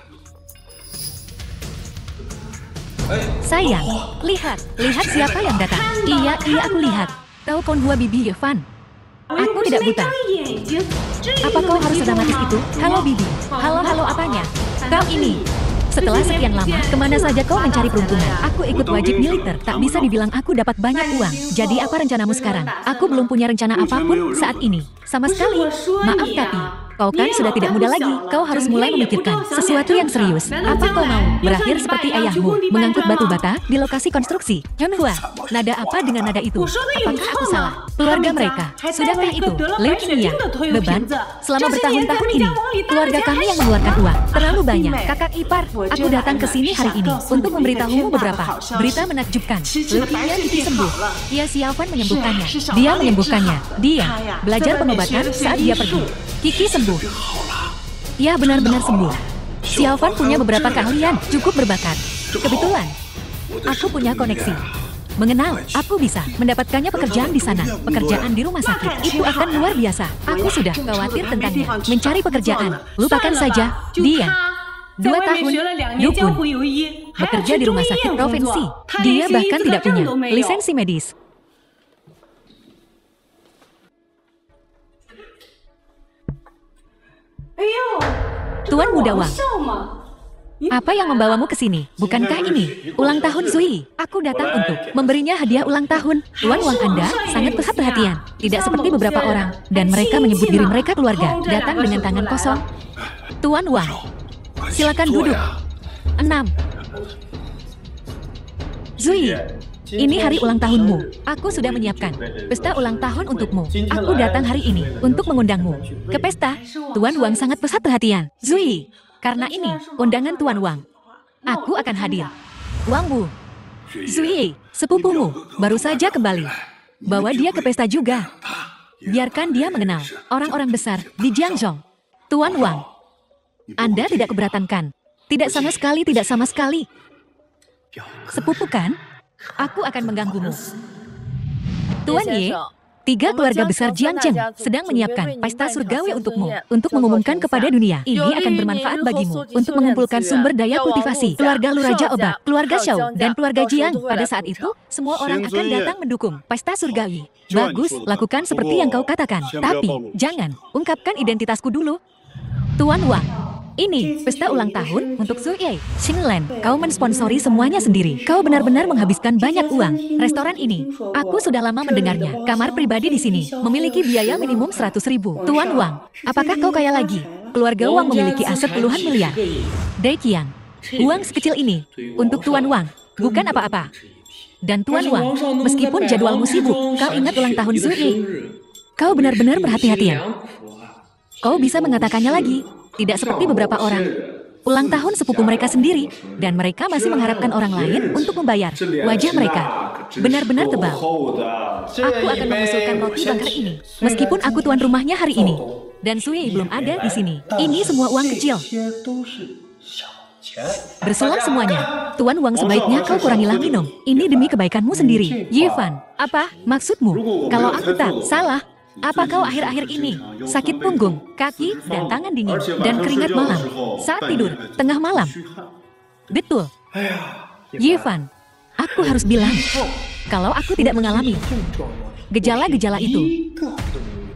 Sayang, lihat siapa yang datang. Iya, aku lihat. Kau Konghua Bibi Yefan. Aku tidak buta. Apa kau harus sedramatis itu? Halo Bibi. Halo apanya? Kau ini. Setelah sekian lama, kemana saja kau mencari peruntungan? Aku ikut wajib militer, tak bisa dibilang aku dapat banyak uang. Jadi apa rencanamu sekarang? Aku belum punya rencana apapun saat ini. Sama sekali. Maaf tapi, kau kan sudah tidak muda lagi. Kau harus mulai memikirkan sesuatu yang serius. Apa kau mau berakhir seperti ayahmu, mengangkut batu bata di lokasi konstruksi? Hyunhua, nada apa dengan nada itu? Apakah aku salah? Keluarga mereka, sudahkah itu leukemia, beban? Selama bertahun-tahun ini, keluarga kami yang mengeluarkan uang terlalu banyak. Kakak ipar, aku datang ke sini hari ini untuk memberitahumu beberapa berita menakjubkan. Leukemia Kiki sembuh. Ya, Xiaofan menyembuhkannya. Dia menyembuhkannya. Dia belajar pengobatan saat dia pergi. Kiki sembuh. Ya, benar-benar sembuh. Xiaofan punya beberapa keahlian, cukup berbakat. Kebetulan, aku punya koneksi. Mengenal, aku bisa mendapatkannya pekerjaan di sana. Pekerjaan di rumah sakit, itu akan luar biasa. Aku sudah khawatir tentangnya. Mencari pekerjaan, lupakan saja. Dia 2 tahun dukun, bekerja di rumah sakit provinsi. Dia bahkan tidak punya lisensi medis. Tuan Muda Wang, apa yang membawamu ke sini? Bukankah ini ulang tahun Zui? Aku datang untuk memberinya hadiah ulang tahun. Tuan Wang, Anda sangat besar perhatian. Tidak seperti beberapa orang, dan mereka menyebut diri mereka keluarga. Datang dengan tangan kosong. Tuan Wang, silakan duduk. 6. Zui, ini hari ulang tahunmu. Aku sudah menyiapkan pesta ulang tahun untukmu. Aku datang hari ini untuk mengundangmu ke pesta. Tuan Wang sangat besar perhatian. Zui, karena ini undangan Tuan Wang, aku akan hadir. Wang Wu, Zui, sepupumu, baru saja kembali. Bawa dia ke pesta juga. Biarkan dia mengenal orang-orang besar di Jiangzhou. Tuan Wang, Anda tidak keberatan kan? Tidak sama sekali, tidak sama sekali. Sepupu kan? Aku akan mengganggumu. Tuan Ye, 3 keluarga besar Jiangzheng sedang menyiapkan pesta surgawi untukmu, untuk mengumumkan kepada dunia. Ini akan bermanfaat bagimu untuk mengumpulkan sumber daya kultivasi. Keluarga Lu Raja Obat, keluarga Shou, dan keluarga Jiang. Pada saat itu, semua orang akan datang mendukung pesta surgawi. Bagus, lakukan seperti yang kau katakan. Tapi, jangan ungkapkan identitasku dulu. Tuan Wang, ini pesta ulang tahun untuk Zhu Ye. Xinglan, kau mensponsori semuanya sendiri. Kau benar-benar menghabiskan banyak uang. Restoran ini, aku sudah lama mendengarnya. Kamar pribadi di sini memiliki biaya minimum 100.000. Tuan Wang, apakah kau kaya lagi? Keluarga Wang memiliki aset puluhan miliar. Dai Qiang, uang sekecil ini untuk Tuan Wang bukan apa-apa. Dan Tuan Wang, meskipun jadwalmu sibuk, kau ingat ulang tahun Zhu Ye. Kau benar-benar berhati-hatian. Kau bisa mengatakannya lagi, tidak seperti beberapa orang. Ulang tahun sepupu mereka sendiri, dan mereka masih mengharapkan orang lain untuk membayar. Wajah mereka benar-benar tebal. Aku akan mengusulkan roti bakar ini, meskipun aku tuan rumahnya hari ini. Dan Sui belum ada di sini. Ini semua uang kecil. Bersulap semuanya. Tuan, uang sebaiknya kau kurangilah minum. Ini demi kebaikanmu sendiri. Yifan, apa maksudmu? Kalau aku tak salah, apa kau akhir-akhir ini sakit punggung, kaki, dan tangan dingin, dan keringat malam saat tidur tengah malam? Betul. Yifan, aku harus bilang, kalau aku tidak mengalami gejala-gejala itu.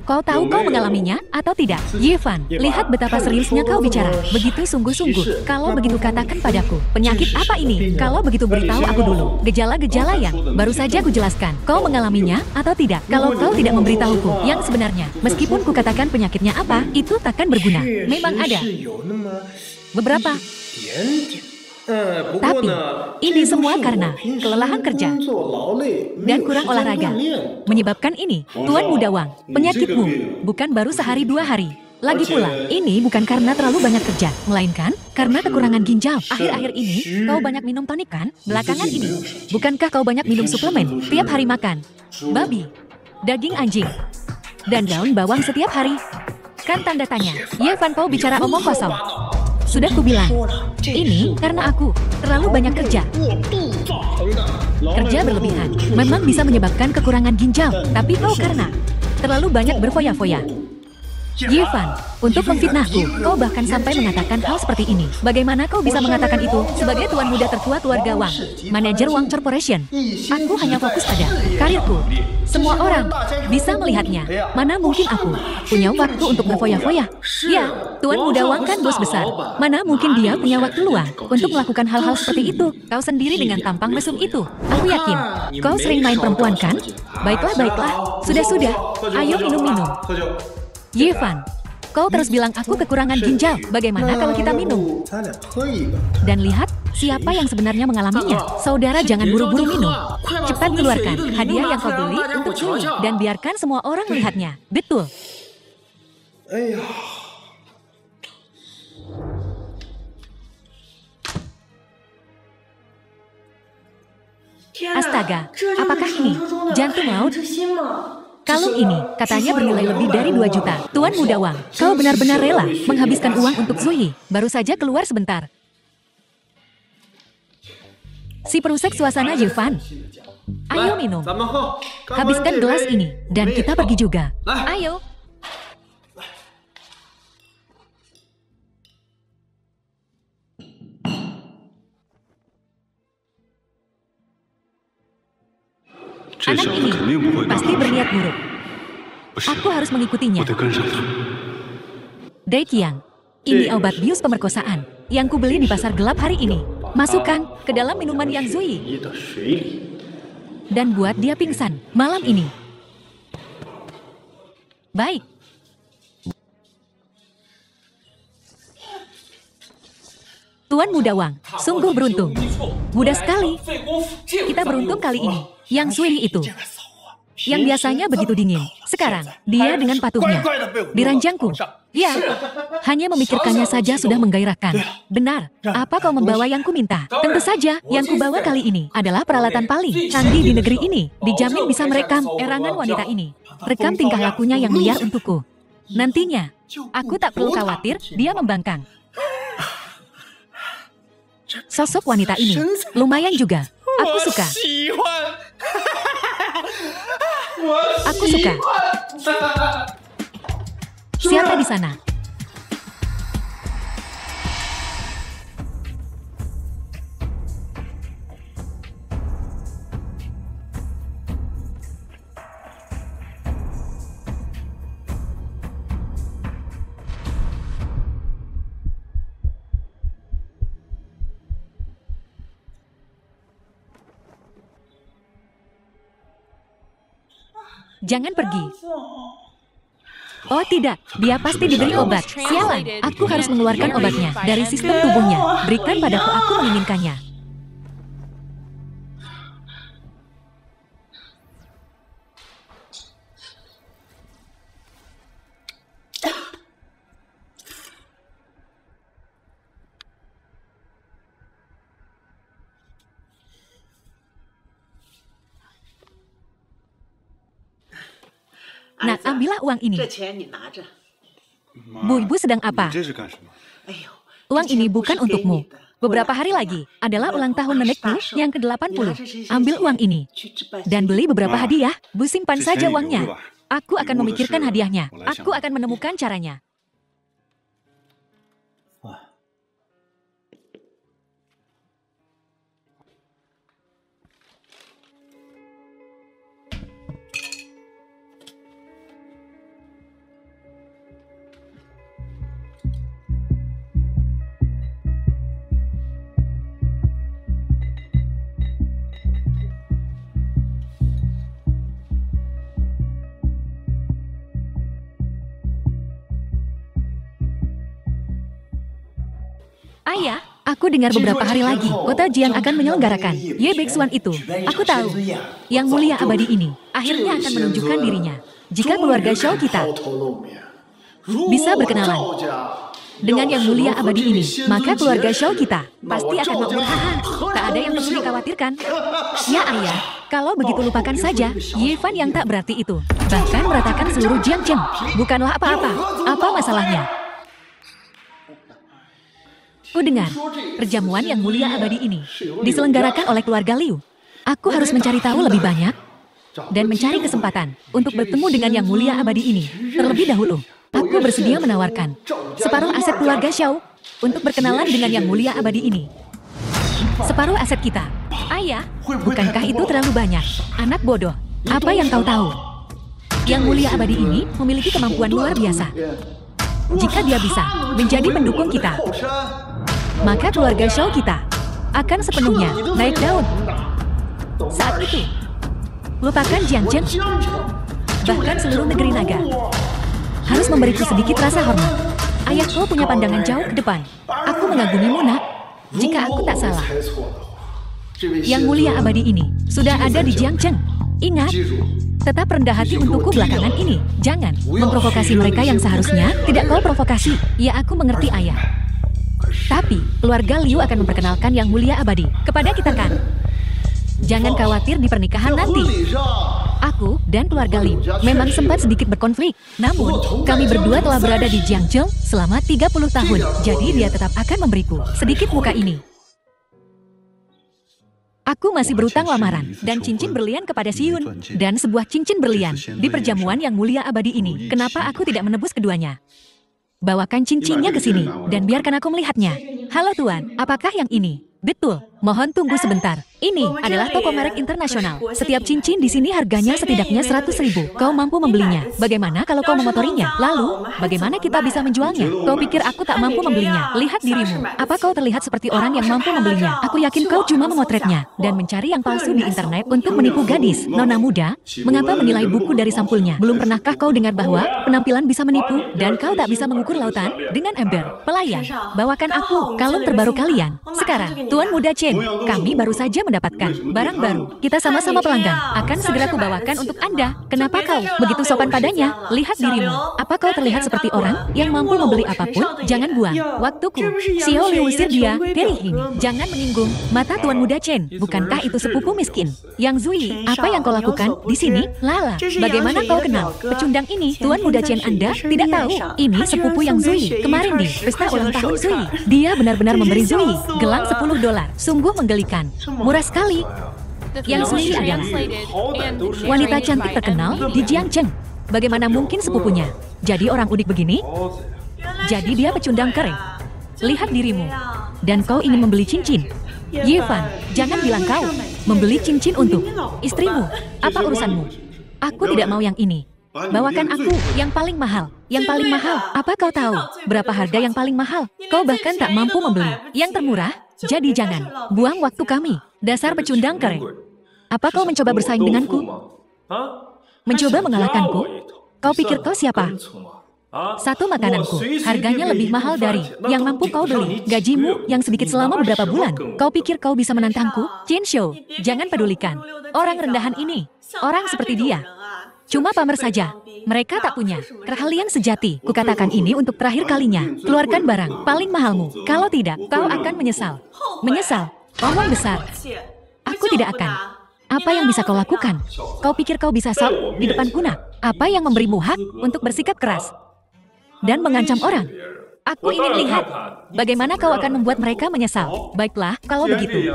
Kau tahu kau mengalaminya atau tidak? Yifan, lihat betapa seriusnya kau bicara. Begitu sungguh-sungguh. Kalau begitu katakan padaku, penyakit apa ini? Kalau begitu beritahu aku dulu. Gejala-gejala yang baru saja ku jelaskan. Kau mengalaminya atau tidak? Kalau kau tidak memberitahuku yang sebenarnya, meskipun ku katakan penyakitnya apa, itu takkan berguna. Memang ada beberapa. Tapi, ini semua karena kelelahan kerja dan kurang olahraga. Menyebabkan ini, Tuan Muda Wang, penyakitmu bukan baru sehari 2 hari. Lagi pula, ini bukan karena terlalu banyak kerja, melainkan karena kekurangan ginjal. Akhir-akhir ini, kau banyak minum tonik kan? Belakangan ini, bukankah kau banyak minum suplemen? Tiap hari makan babi, daging anjing, dan daun bawang setiap hari? Kan tanda tanya. Yifan, kau bicara omong kosong. Sudah kubilang, ini karena aku terlalu banyak kerja. Kerja berlebihan memang bisa menyebabkan kekurangan ginjal, tapi kau karena terlalu banyak berfoya-foya. Yifan, untuk memfitnahku, kau bahkan sampai mengatakan hal seperti ini. Bagaimana kau bisa mengatakan itu sebagai tuan muda tertua keluarga Wang, manajer Wang Corporation? Aku hanya fokus pada karirku. Semua orang bisa melihatnya. Mana mungkin aku punya waktu untuk berfoya-foya? Ya, tuan muda Wang kan bos besar. Mana mungkin dia punya waktu luang untuk melakukan hal-hal seperti itu? Kau sendiri dengan tampang mesum itu. Aku yakin, kau sering main perempuan kan? Baiklah, baiklah. Sudah-sudah. Ayo minum-minum. Yifan, kau terus bilang aku kekurangan ginjal. Bagaimana kalau kita minum? Dan lihat siapa yang sebenarnya mengalaminya. Saudara, jangan buru-buru minum. Cepat keluarkan hadiah yang kau beli untuk Sui dan biarkan semua orang melihatnya. Betul. Astaga, apakah ini jantung laut? Kalung ini katanya bernilai lebih dari 2 juta. Tuan Muda Wang, kau benar-benar rela menghabiskan uang untuk Sui. Baru saja keluar sebentar. Si perusak suasana Yifan. Ayo minum. Habiskan gelas ini. Dan kita pergi juga. Ayo. Anak ini pasti berniat buruk. Aku harus mengikutinya. Dai Qiang, ini obat bius pemerkosaan yang kubeli di pasar gelap hari ini. Masukkan ke dalam minuman yang Zui. Dan buat dia pingsan malam ini. Baik. Tuan Muda Wang, sungguh beruntung. Mudah sekali. Kita beruntung kali ini. Yang Sui itu, yang biasanya begitu dingin, sekarang dia dengan patuhnya di ranjangku. Ya, hanya memikirkannya saja sudah menggairahkan. Benar, apa kau membawa yang kuminta? Tentu saja, yang kubawa kali ini adalah peralatan paling canggih di negeri ini. Dijamin bisa merekam erangan wanita ini. Rekam tingkah lakunya yang liar untukku. Nantinya, aku tak perlu khawatir dia membangkang. Sosok wanita ini lumayan juga. Aku suka. Aku suka. Siapa di sana? Jangan pergi. Oh tidak, dia pasti diberi obat. Sialan, aku harus mengeluarkan obatnya dari sistem tubuhnya. Berikan padaku, aku menginginkannya. Nak, ambillah uang ini. Bu, ibu sedang apa? Uang ini bukan untukmu. Beberapa hari lagi adalah ulang tahun nenekmu yang ke-80. Ambil uang ini. Dan beli beberapa hadiah. Bu, simpan saja uangnya. Aku akan memikirkan hadiahnya. Aku akan menemukan caranya. Ayah, aku dengar beberapa hari lagi, kota Jian akan menyelenggarakan Ye Bexuan itu. Aku tahu, yang mulia abadi ini akhirnya akan menunjukkan dirinya. Jika keluarga Shao kita bisa berkenalan dengan yang mulia abadi ini, maka keluarga Shao kita pasti akan makmur. Tak ada yang perlu dikhawatirkan. Ya ayah, kalau begitu lupakan saja Ye Fan yang tak berarti itu. Bahkan meratakan seluruh Jiangcheng. Bukanlah apa-apa. Apa masalahnya? Ku dengar, perjamuan yang mulia abadi ini diselenggarakan oleh keluarga Liu. Aku harus mencari tahu lebih banyak dan mencari kesempatan untuk bertemu dengan yang mulia abadi ini terlebih dahulu. Aku bersedia menawarkan separuh aset keluarga Shao untuk berkenalan dengan yang mulia abadi ini. Separuh aset kita. Ayah, bukankah itu terlalu banyak? Anak bodoh, apa yang kau tahu? Yang mulia abadi ini memiliki kemampuan luar biasa. Jika dia bisa menjadi pendukung kita, maka keluarga Shao kita akan sepenuhnya naik daun. Saat itu, lupakan Jiangcheng, bahkan seluruh negeri naga harus memberiku sedikit rasa hormat. Ayahku punya pandangan jauh ke depan. Aku mengagumimu, nak. Jika aku tak salah, yang mulia abadi ini sudah ada di Jiangcheng. Ingat, tetap rendah hati untukku belakangan ini. Jangan memprovokasi mereka yang seharusnya tidak kau provokasi. Ya, aku mengerti ayah. Tapi, keluarga Liu akan memperkenalkan yang mulia abadi kepada kita kan? Jangan khawatir di pernikahan nanti. Aku dan keluarga Liu memang sempat sedikit berkonflik. Namun, kami berdua telah berada di Jiangcheng selama 30 tahun. Jadi dia tetap akan memberiku sedikit muka ini. Aku masih berutang lamaran dan cincin berlian kepada Siun. Dan sebuah cincin berlian di perjamuan yang mulia abadi ini. Kenapa aku tidak menebus keduanya? Bawakan cincinnya ke sini, dan biarkan aku melihatnya. Halo Tuan, apakah yang ini? Betul, mohon tunggu sebentar. Ini adalah toko merek internasional. Setiap cincin di sini harganya setidaknya 100.000. Kau mampu membelinya. Bagaimana kalau kau memotorinya? Lalu, bagaimana kita bisa menjualnya? Kau pikir aku tak mampu membelinya? Lihat dirimu. Apa kau terlihat seperti orang yang mampu membelinya? Aku yakin kau cuma memotretnya dan mencari yang palsu di internet untuk menipu gadis. Nona muda, mengapa menilai buku dari sampulnya? Belum pernahkah kau dengar bahwa penampilan bisa menipu dan kau tak bisa mengukur lautan dengan ember? Pelayan, bawakan aku kalung terbaru kalian. Sekarang, Tuan Muda Chen, kami baru saja mendapatkan barang baru. Kita sama-sama pelanggan. Akan segera kubawakan untuk Anda. Kenapa kau begitu sopan padanya? Lihat dirimu. Apa kau terlihat seperti orang yang mampu membeli apapun? Jangan buang waktuku. Xiao Liu usir dia dari ini. Jangan menyinggung mata Tuan Muda Chen. Bukankah itu sepupu miskin? Yang Zui, apa yang kau lakukan di sini? Lala, bagaimana kau kenal pecundang ini? Tuan Muda Chen Anda tidak tahu. Ini sepupu yang Zui. Kemarin di pesta ulang tahun Zui, dia benar-benar memberi Zui gelang $10. Sungguh menggelikan. Murah sekali. Yang Zui adalah wanita cantik terkenal di Jiangcheng. Bagaimana mungkin sepupunya jadi orang udik begini? Jadi dia pecundang kering. Lihat dirimu. Dan kau ingin membeli cincin. Ye Fan, jangan bilang kau membeli cincin untuk istrimu. Apa urusanmu? Aku tidak mau yang ini. Bawakan aku yang paling mahal. Yang paling mahal. Apa kau tahu berapa harga yang paling mahal? Kau bahkan tak mampu membeli yang termurah. Jadi jangan buang waktu kami. Dasar pecundang kering. Apa kau mencoba bersaing denganku? Mencoba mengalahkanku? Kau pikir kau siapa? Satu makananku harganya lebih mahal dari yang mampu kau beli. Gajimu yang sedikit selama beberapa bulan. Kau pikir kau bisa menantangku? Chen Shou, jangan pedulikan orang rendahan ini. Orang seperti dia cuma pamer saja. Mereka tak punya keahlian sejati. Kukatakan ini untuk terakhir kalinya. Keluarkan barang paling mahalmu. Kalau tidak, kau akan menyesal. Menyesal. Omong besar. Aku tidak akan. Apa yang bisa kau lakukan? Kau pikir kau bisa sok di depanku nak? Apa yang memberimu hak untuk bersikap keras dan mengancam orang? Aku ingin lihat bagaimana kau akan membuat mereka menyesal. Baiklah, kalau begitu,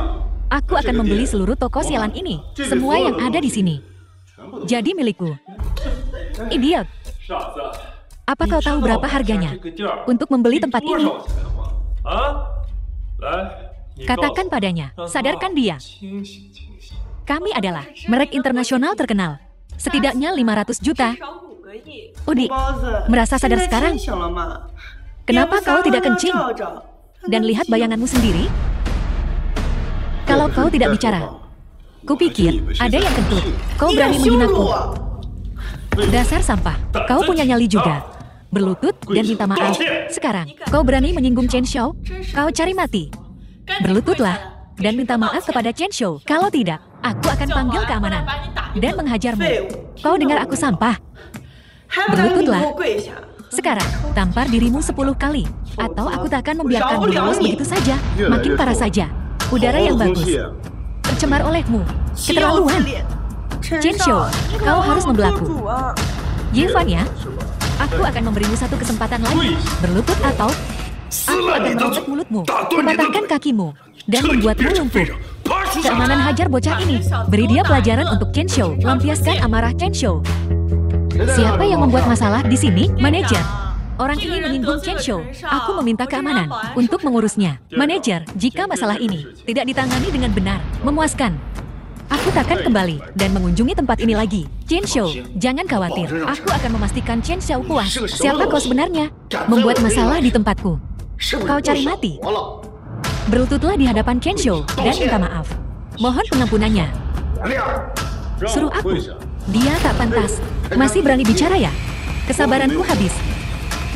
aku akan membeli seluruh toko sialan ini, semua yang ada di sini. Jadi milikku. Idiot. Apa kau tahu berapa harganya untuk membeli tempat ini? Katakan padanya, sadarkan dia. Kami adalah merek internasional terkenal. Setidaknya 500 juta. Udi, merasa sadar sekarang? Kenapa kau tidak kencing? Dan lihat bayanganmu sendiri? Kalau kau tidak bicara, kupikir ada yang kentut. Kau berani menghinaku. Dasar sampah, kau punya nyali juga. Berlutut dan minta maaf. Sekarang, kau berani menyinggung Chen Xiao? Kau cari mati. Berlututlah dan minta maaf kepada Chen Xiao. Kalau tidak, aku akan panggil keamanan dan menghajarmu. Kau dengar aku sampah? Berlututlah. Sekarang, tampar dirimu 10 kali. Atau aku tak akan membiarkanmu lolos begitu saja. Makin parah saja. Udara yang bagus tercemar olehmu. Keterlaluan. Chen Xiao, kau harus membelaku. Yevan ya, aku akan memberimu satu kesempatan lagi. Berlutut atau aku akan merobek mulutmu, mematahkan kakimu, dan membuatmu lumpuh. Keamanan hajar bocah ini. Beri dia pelajaran untuk Chen Xiao. Lampiaskan amarah Chen Xiao. Siapa yang membuat masalah di sini? Manajer. Orang ini menyinggung Chen Xiao. Aku meminta keamanan untuk mengurusnya. Manajer, jika masalah ini tidak ditangani dengan benar, memuaskan, aku takkan kembali dan mengunjungi tempat ini lagi. Chen Xiao, jangan khawatir. Aku akan memastikan Chen Xiao puas. Siapa kau sebenarnya? Membuat masalah di tempatku. Kau cari mati. Berlututlah di hadapan Chen Xiao dan minta maaf. Mohon pengampunannya. Suruh aku. Dia tak pantas. Masih berani bicara ya? Kesabaranku habis.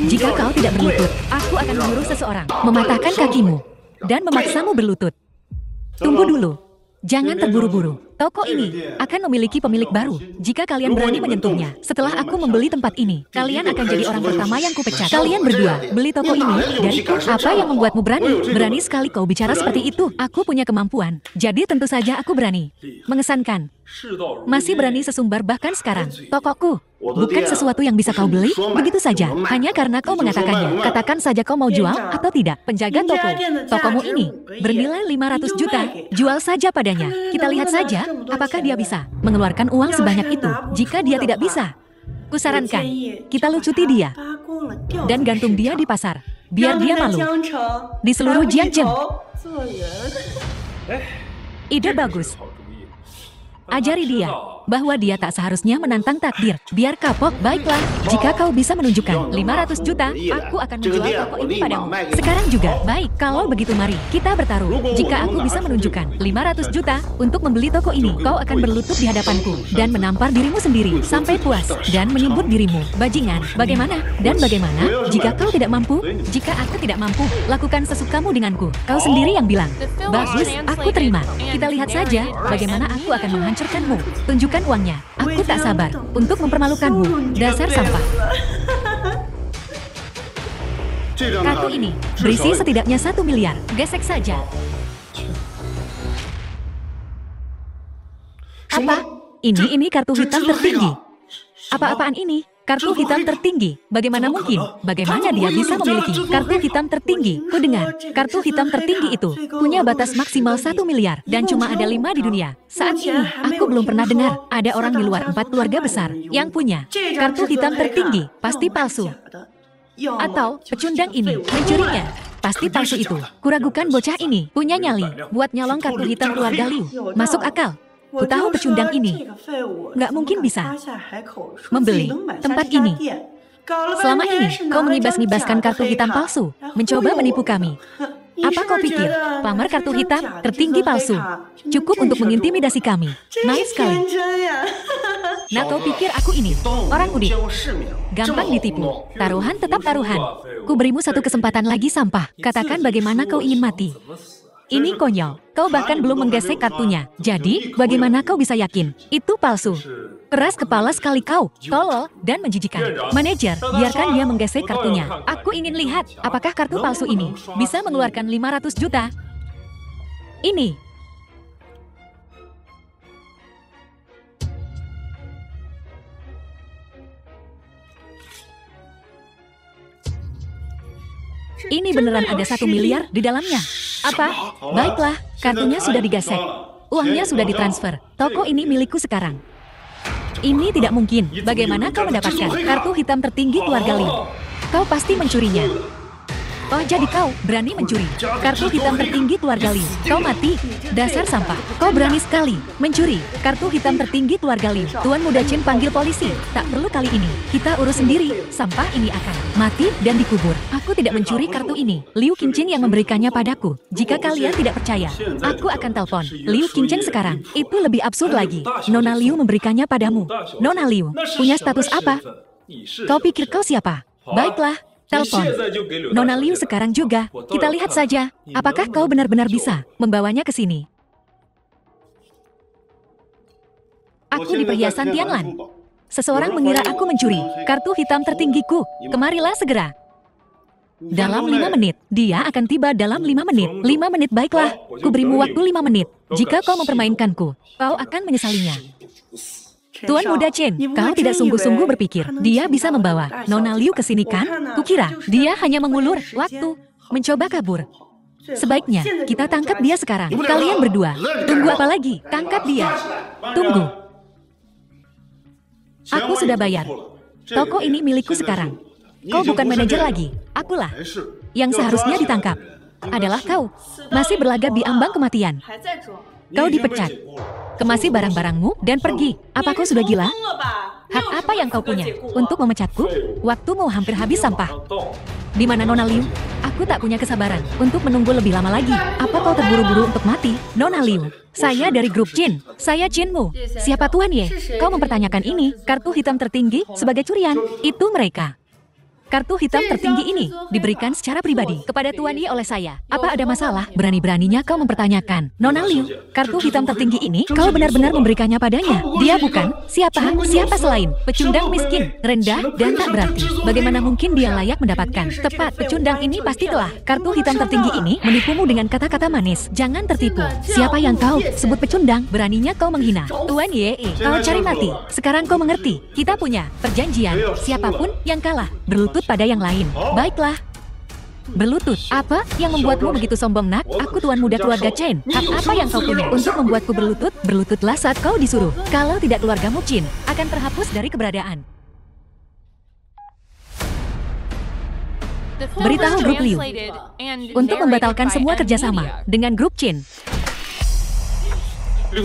Jika kau tidak berlutut, aku akan menyuruh seseorang mematahkan kakimu dan memaksamu berlutut. Tunggu dulu. Jangan terburu-buru. Toko ini akan memiliki pemilik baru. Jika kalian berani menyentuhnya, setelah aku membeli tempat ini, kalian akan jadi orang pertama yang kupecat. Kalian berdua beli toko ini dariku. Apa yang membuatmu berani? Berani sekali kau bicara seperti itu. Aku punya kemampuan, jadi tentu saja aku berani. Mengesankan. Masih berani sesumbar bahkan sekarang. Tokoku bukan sesuatu yang bisa kau beli begitu saja hanya karena kau mengatakannya. Katakan saja kau mau jual atau tidak. Penjaga toko, tokomu ini bernilai 500 juta. Jual saja padanya. Kita lihat saja apakah dia bisa mengeluarkan uang sebanyak itu. Jika dia tidak bisa, kusarankan kita lucuti dia dan gantung dia di pasar biar dia malu di seluruh Jiangzhou. Ide bagus. Ajari dia bahwa dia tak seharusnya menantang takdir. Biar kapok. Baiklah, jika kau bisa menunjukkan 500 juta, aku akan menjual toko ini padamu. Sekarang juga. Baik, kalau begitu mari kita bertaruh. Jika aku bisa menunjukkan 500 juta untuk membeli toko ini, kau akan berlutut di hadapanku dan menampar dirimu sendiri sampai puas dan menyebut dirimu bajingan. Bagaimana? Dan bagaimana jika kau tidak mampu? Jika aku tidak mampu, lakukan sesukamu denganku. Kau sendiri yang bilang. Bagus, aku terima. Kita lihat saja bagaimana aku akan menghancurkanmu. Tunjukkan uangnya. Aku tak sabar untuk mempermalukanmu. Dasar sampah. Kartu ini berisi setidaknya 1 miliar. Gesek saja. Apa? Ini kartu hitam tertinggi. Apa-apaan ini? Kartu hitam tertinggi. Bagaimana mungkin? Bagaimana dia bisa memiliki kartu hitam tertinggi? Ku dengar, kartu hitam tertinggi itu punya batas maksimal 1 miliar dan cuma ada 5 di dunia. Saat ini, aku belum pernah dengar ada orang di luar 4 keluarga besar yang punya kartu hitam tertinggi. Pasti palsu. Atau pecundang ini mencurinya. Pasti palsu itu. Kuragukan bocah ini punya nyali buat nyolong kartu hitam keluarga Liu. Masuk akal. Ku tahu pecundang ini nggak mungkin bisa membeli tempat ini. Selama ini, kau mengibas-ngibaskan kartu hitam palsu, mencoba menipu kami. Apa kau pikir, pamer kartu hitam tertinggi palsu cukup untuk mengintimidasi kami? Naif sekali. Nah, kau pikir aku ini orang udik? Gampang ditipu. Taruhan tetap taruhan. Ku berimu satu kesempatan lagi sampah. Katakan bagaimana kau ingin mati. Ini konyol. Kau bahkan belum menggesek kartunya. Jadi, bagaimana kau bisa yakin itu palsu? Keras kepala sekali kau, tolol dan menjijikan. Manajer, biarkan dia menggesek kartunya. Aku ingin lihat apakah kartu palsu ini bisa mengeluarkan 500 juta. Ini. Ini beneran ada 1 miliar di dalamnya. Apa? Baiklah, kartunya sudah digesek. Uangnya sudah ditransfer. Toko ini milikku sekarang. Ini tidak mungkin. Bagaimana kau mendapatkan kartu hitam tertinggi keluarga Liu? Kau pasti mencurinya. Oh, jadi kau berani mencuri kartu hitam tertinggi keluarga Liu. Kau mati. Dasar sampah. Kau berani sekali mencuri kartu hitam tertinggi keluarga Liu. Tuan Muda Chen panggil polisi. Tak perlu kali ini. Kita urus sendiri. Sampah ini akan mati dan dikubur. Aku tidak mencuri kartu ini. Liu Qingchen yang memberikannya padaku. Jika kalian tidak percaya, aku akan telepon Liu Qingchen sekarang. Itu lebih absurd lagi. Nona Liu memberikannya padamu. Nona Liu punya status apa? Kau pikir kau siapa? Baiklah. Telepon. Nona Liu sekarang juga. Kita lihat saja, apakah kau benar-benar bisa membawanya ke sini. Aku di perhiasan Tianlan. Seseorang mengira aku mencuri kartu hitam tertinggiku. Kemarilah segera. Dalam 5 menit. Dia akan tiba dalam 5 menit. 5 menit baiklah. Kuberimu waktu 5 menit. Jika kau mempermainkanku, kau akan menyesalinya. Tuan Muda Chen, kau tidak sungguh-sungguh berpikir dia bisa membawa Nona Liu ke sini kan? Kukira dia hanya mengulur waktu, mencoba kabur. Sebaiknya kita tangkap dia sekarang. Kalian berdua, tunggu apa lagi? Tangkap dia. Tunggu. Aku sudah bayar. Toko ini milikku sekarang. Kau bukan manajer lagi. Akulah yang seharusnya ditangkap. Adalah kau. Masih berlagak di ambang kematian. Kau dipecat. Kemasi barang-barangmu dan pergi. Apa kau sudah gila? Hak apa yang kau punya untuk memecatku? Waktumu hampir habis sampah. Di mana Nona Liu? Aku tak punya kesabaran untuk menunggu lebih lama lagi. Apa kau terburu-buru untuk mati? Nona Liu, saya dari grup Jin. Saya Jinmu. Siapa Tuan Ye? Kau mempertanyakan ini, kartu hitam tertinggi sebagai curian. Itu mereka. Kartu hitam tertinggi ini diberikan secara pribadi kepada Tuan Ye oleh saya. Apa ada masalah? Berani-beraninya kau mempertanyakan. Nona Liu, kartu hitam tertinggi ini kau benar-benar memberikannya padanya. Dia bukan siapa? Siapa selain pecundang miskin, rendah, dan tak berarti. Bagaimana mungkin dia layak mendapatkan? Tepat, pecundang ini pasti telah kartu hitam tertinggi ini menipumu dengan kata-kata manis. Jangan tertipu. Siapa yang kau sebut pecundang? Beraninya kau menghina Tuan Ye. Kau cari mati. Sekarang kau mengerti. Kita punya perjanjian. Siapapun yang kalah berlutut pada yang lain. Baiklah. Berlutut. Apa yang membuatmu begitu sombong, nak? Aku tuan muda keluarga Chen. Hak apa yang kau punya untuk membuatku berlutut? Berlututlah saat kau disuruh. Kalau tidak, keluargamu Qin akan terhapus dari keberadaan. Beritahu grup Liu untuk membatalkan semua kerjasama dengan grup Qin.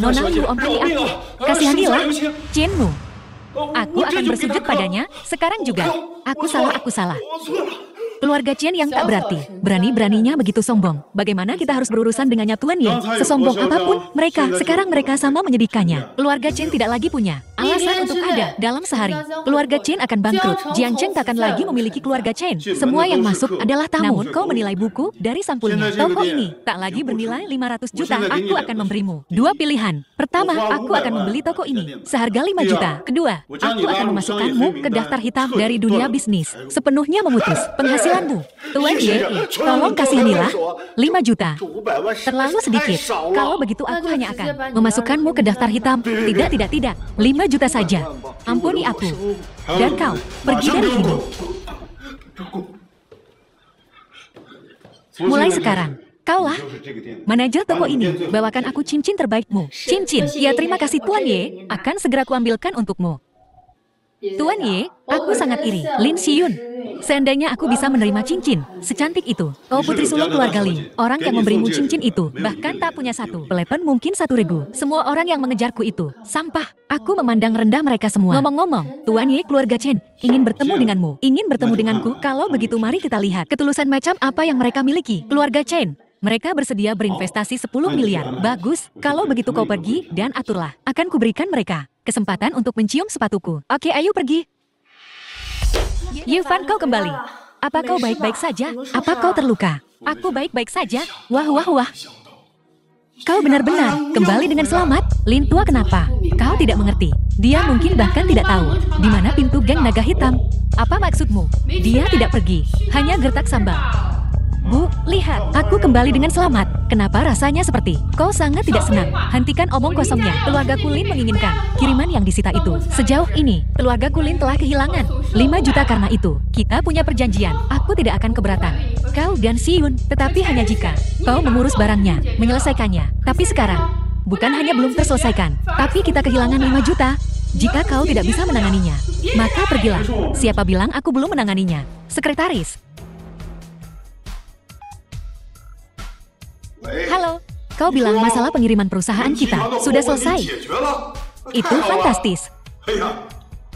Nona Liu ompeli aku. Kasihanilah Qinmu. Aku akan bersujud padanya, sekarang juga. Aku salah. Keluarga Chen yang tak berarti, berani-beraninya begitu sombong. Bagaimana kita harus berurusan dengannya Tuan Ye? Sesombong apapun mereka, sekarang mereka sama menyedihkannya. Keluarga Chen tidak lagi punya alasan untuk ada dalam sehari. Keluarga Chen akan bangkrut. Jiang Cheng tak akan lagi memiliki keluarga Chen. Semua yang masuk adalah tamu. Namun kau menilai buku dari sampulnya. Toko ini tak lagi bernilai 500 juta. Aku akan memberimu 2 pilihan. Pertama, aku akan membeli toko ini seharga 5 juta. Kedua, aku akan memasukkanmu ke daftar hitam dari dunia bisnis. Sepenuhnya memutus penghasilanmu. Tuan Ye, tolong kasihanilah 5 juta. Terlalu sedikit. Kalau begitu aku hanya akan memasukkanmu ke daftar hitam. Tidak. 5 juta saja. Ampuni aku. Dan kau pergi dari sini. Mulai sekarang, kaulah manajer toko ini. Bawakan aku cincin terbaikmu. Cincin. Ya, terima kasih Tuan Ye. Akan segera kuambilkan untukmu. Tuan Ye, aku sangat iri. Lin Xiyun, seandainya aku bisa menerima cincin secantik itu. Kau putri sulung keluarga Lin. Orang yang memberimu cincin itu bahkan tak punya satu pelepen, mungkin 1 regu. Semua orang yang mengejarku itu sampah. Aku memandang rendah mereka semua. Ngomong-ngomong, Tuan Ye, keluarga Chen ingin bertemu denganmu. Ingin bertemu denganku? Kalau begitu mari kita lihat ketulusan macam apa yang mereka miliki. Keluarga Chen, mereka bersedia berinvestasi 10 miliar. Bagus, kalau begitu kau pergi dan aturlah. Akan kuberikan mereka kesempatan untuk mencium sepatuku. Oke, ayo pergi. Yifan, kau kembali. Apa kau baik-baik saja? Apa kau terluka? Aku baik-baik saja. Wah. Kau benar-benar kembali dengan selamat. Lin tua, kenapa? Kau tidak mengerti. Dia mungkin bahkan tidak tahu di mana pintu geng naga hitam. Apa maksudmu? Dia tidak pergi, hanya gertak sambal. Bu, lihat, aku kembali dengan selamat. Kenapa rasanya seperti kau sangat tidak senang? Hentikan omong kosongnya. Keluarga Kulin menginginkan kiriman yang disita itu. Sejauh ini, keluarga Kulin telah kehilangan 5 juta karena itu. Kita punya perjanjian. Aku tidak akan keberatan. kau dan Xiun, tetapi hanya jika kau mengurus barangnya, menyelesaikannya. Tapi sekarang, bukan hanya belum terselesaikan, tapi kita kehilangan 5 juta. Jika kau tidak bisa menanganinya, maka pergilah. Siapa bilang aku belum menanganinya? Sekretaris. Halo, kau bilang masalah pengiriman perusahaan kita sudah selesai. Itu fantastis.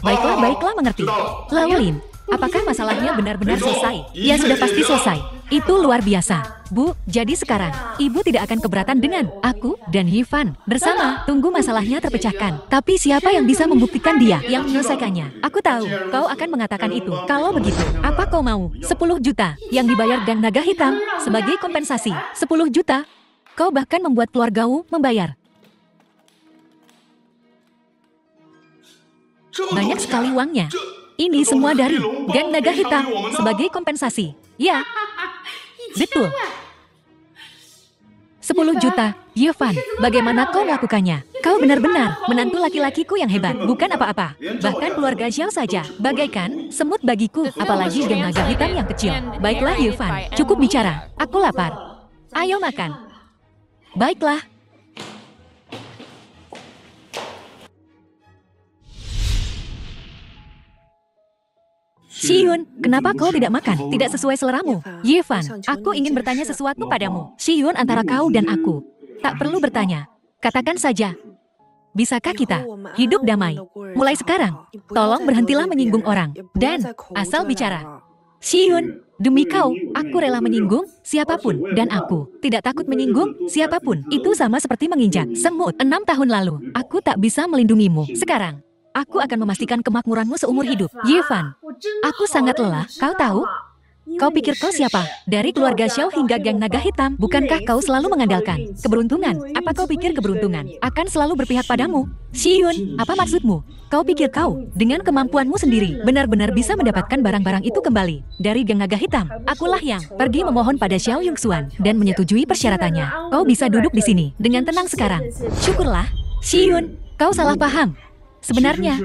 Baiklah, mengerti. Lalu Lin, apakah masalahnya benar-benar selesai? Ya sudah pasti selesai. Itu luar biasa. Bu, jadi sekarang, Ibu tidak akan keberatan dengan aku dan Yifan bersama. Tunggu masalahnya terpecahkan. Tapi siapa yang bisa membuktikan dia yang menyelesaikannya? Aku tahu, kau akan mengatakan itu. Kalau begitu, apa kau mau? 10 juta yang dibayar Gang Naga Hitam sebagai kompensasi. 10 juta? Kau bahkan membuat keluargamu membayar. Banyak sekali uangnya. Ini semua dari Gang Naga Hitam sebagai kompensasi. Ya, betul. 10 juta, Yifan, bagaimana kau melakukannya? Kau benar-benar menantu laki-lakiku yang hebat, bukan apa-apa. Bahkan keluarga Xiao saja, bagaikan semut bagiku, apalagi Gang Naga Hitam yang kecil. Baiklah Yifan, cukup bicara, aku lapar. Ayo makan. Baiklah. Xiun, kenapa kau tidak makan? Tidak sesuai seleramu. Yifan, aku ingin bertanya sesuatu padamu. Xiun, antara kau dan aku, tak perlu bertanya. Katakan saja. Bisakah kita hidup damai? Mulai sekarang, tolong berhentilah menyinggung orang. Dan asal bicara. Xiun, demi kau, aku rela menyinggung siapapun. Dan aku tidak takut menyinggung siapapun. Itu sama seperti menginjak semut. 6 tahun lalu, aku tak bisa melindungimu. Sekarang, aku akan memastikan kemakmuranmu seumur hidup. Yifan, aku sangat lelah, kau tahu? Kau pikir kau siapa? Dari keluarga Xiao hingga Gang Naga Hitam, bukankah kau selalu mengandalkan keberuntungan? Apa kau pikir keberuntungan akan selalu berpihak padamu? Xiun, apa maksudmu? Kau pikir kau, dengan kemampuanmu sendiri, benar-benar bisa mendapatkan barang-barang itu kembali dari Gang Naga Hitam? Akulah yang pergi memohon pada Xiao Yongxuan dan menyetujui persyaratannya. Kau bisa duduk di sini dengan tenang sekarang. Syukurlah. Xiun, kau salah paham. Sebenarnya,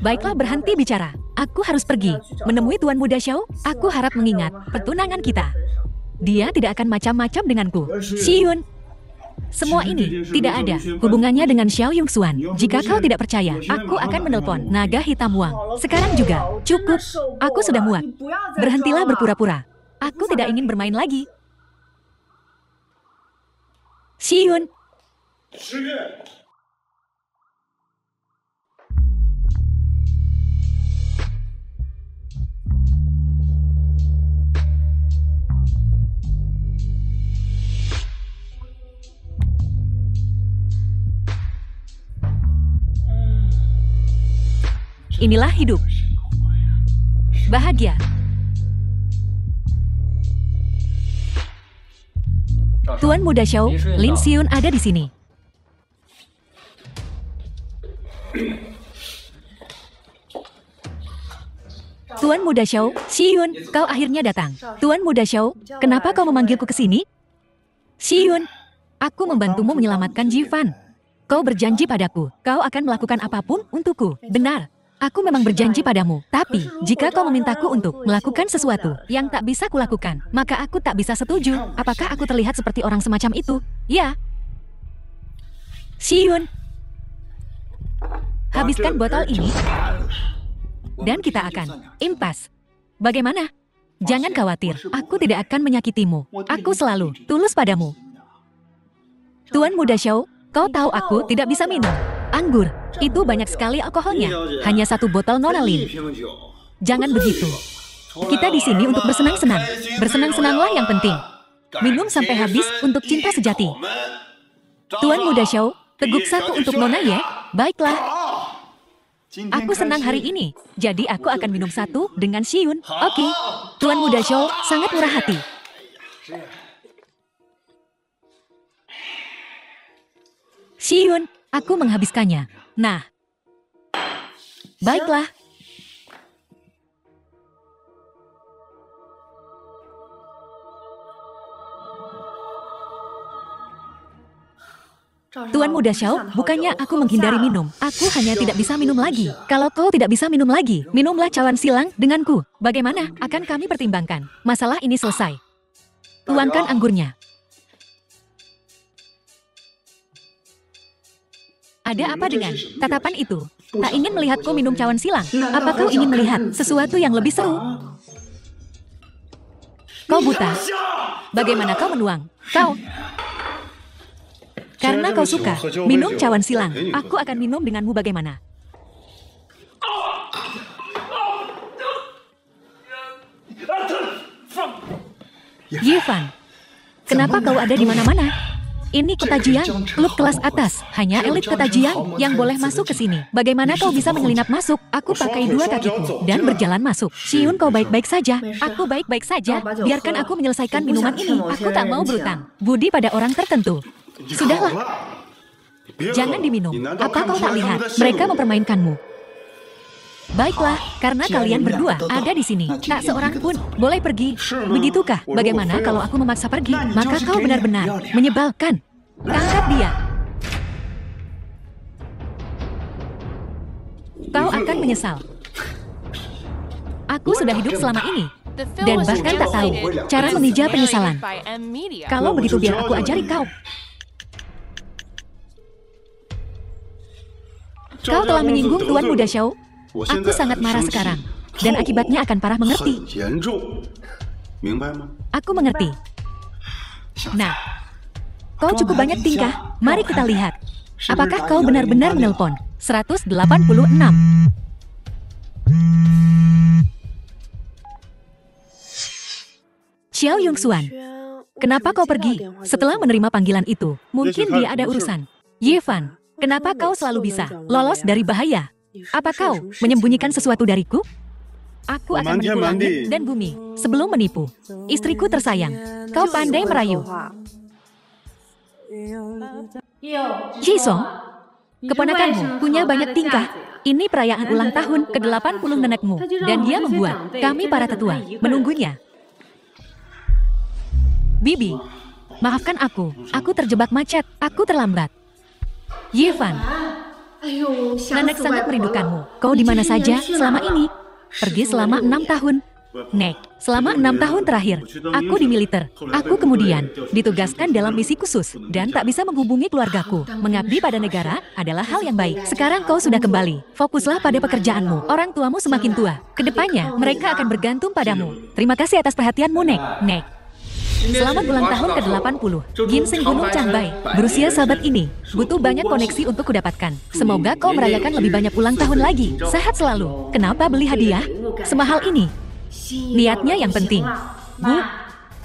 baiklah berhenti bicara. Aku harus pergi menemui Tuan Muda Xiao. Aku harap mengingat pertunangan kita. Dia tidak akan macam-macam denganku. Xiun, semua ini tidak ada hubungannya dengan Xiao Yongxuan. Jika kau tidak percaya, aku akan menelpon Naga Hitam Wang. Sekarang juga, cukup. Aku sudah muak. Berhentilah berpura-pura. Aku tidak ingin bermain lagi. Xiun. Inilah hidup. Bahagia. Tuan Muda Xiao, Lin Xiun ada di sini. Tuan Muda Xiao, Xiun, kau akhirnya datang. Tuan Muda Xiao, kenapa kau memanggilku ke sini? Xiun, aku membantumu menyelamatkan Yifan. Kau berjanji padaku, kau akan melakukan apapun untukku. Benar. Aku memang berjanji padamu, tapi jika kau memintaku untuk melakukan sesuatu yang tak bisa kulakukan, maka aku tak bisa setuju. Apakah aku terlihat seperti orang semacam itu? Ya. Xiun, habiskan botol ini, dan kita akan impas. Bagaimana? Jangan khawatir, aku tidak akan menyakitimu. Aku selalu tulus padamu. Tuan Muda Xiao, kau tahu aku tidak bisa minum anggur. Itu banyak sekali alkoholnya. Hanya 1 botol Nona Lin. Jangan begitu. Kita di sini untuk bersenang-senang. Bersenang-senanglah yang penting. Minum sampai habis untuk cinta sejati. Tuan Muda Xiao, teguk 1 untuk Nona ya? Baiklah. Aku senang hari ini. Jadi aku akan minum 1 dengan Xiun. Oke. Tuan Muda Xiao sangat murah hati. Xiun, aku menghabiskannya. Nah, baiklah. Tuan Muda Xiao, bukannya aku menghindari minum. Aku hanya tidak bisa minum lagi. Kalau kau tidak bisa minum lagi, minumlah cawan silang denganku. Bagaimana? Akan kami pertimbangkan. Masalah ini selesai. Tuangkan anggurnya. Ada apa dengan tatapan itu? Tak ingin melihatku minum cawan silang. Apa kau ingin melihat sesuatu yang lebih seru? Kau buta. Bagaimana kau menuang? Kau... Karena kau suka minum cawan silang, aku akan minum denganmu bagaimana? Yifan, kenapa kau ada di mana-mana? Ini kota Jiang, klub kelas atas. Hanya elit kota Jiang yang boleh masuk ke sini. Bagaimana kau bisa menyelinap masuk? Aku pakai dua kakiku dan berjalan masuk. Xiun, kau baik-baik saja. Aku baik-baik saja. Biarkan aku menyelesaikan minuman ini. Aku tak mau berutang budi pada orang tertentu. Sudahlah. Jangan diminum. Apa kau tak lihat? Mereka mempermainkanmu. Baiklah, karena kalian berdua ada di sini. Tak seorang pun boleh pergi. Begitukah? Bagaimana kalau aku memaksa pergi? Maka kau benar-benar menyebalkan. Tangkap dia. Kau akan menyesal. Aku sudah hidup selama ini. Dan bahkan tak tahu cara memijah penyesalan. Kalau begitu biar aku ajari kau. Kau telah menyinggung Tuan Muda Xiao. Aku sangat marah sekarang. Dan akibatnya akan parah, mengerti? Aku mengerti. Nah, kau cukup banyak tingkah. Mari kita lihat. Apakah kau benar-benar menelpon? 186. Xiao Yongxuan, kenapa kau pergi setelah menerima panggilan itu? Mungkin dia ada urusan. Yifan, kenapa kau selalu bisa lolos dari bahaya? Apa kau menyembunyikan sesuatu dariku? Aku akan menipu langit dan bumi sebelum menipu istriku tersayang. Kau pandai merayu. Jisong, keponakanmu punya banyak tingkah. Ini perayaan ulang tahun ke-80 nenekmu. Dan dia membuat kami para tetua menunggunya. Bibi, maafkan aku. Aku terjebak macet. Aku terlambat. Yifan, Nenek sangat merindukanmu. Kau di mana saja selama ini? Pergi selama 6 tahun. Nek, selama 6 tahun terakhir, aku di militer. Aku kemudian ditugaskan dalam misi khusus dan tak bisa menghubungi keluargaku. Mengabdi pada negara adalah hal yang baik. Sekarang kau sudah kembali. Fokuslah pada pekerjaanmu. Orang tuamu semakin tua. Kedepannya, mereka akan bergantung padamu. Terima kasih atas perhatianmu, Nek. Nek. Selamat ulang tahun ke-80. Ginseng Gunung Changbai. Berusia sahabat ini, butuh banyak koneksi untuk kudapatkan. Semoga kau merayakan lebih banyak ulang tahun lagi. Sehat selalu. Kenapa beli hadiah semahal ini? Niatnya yang penting. Bu,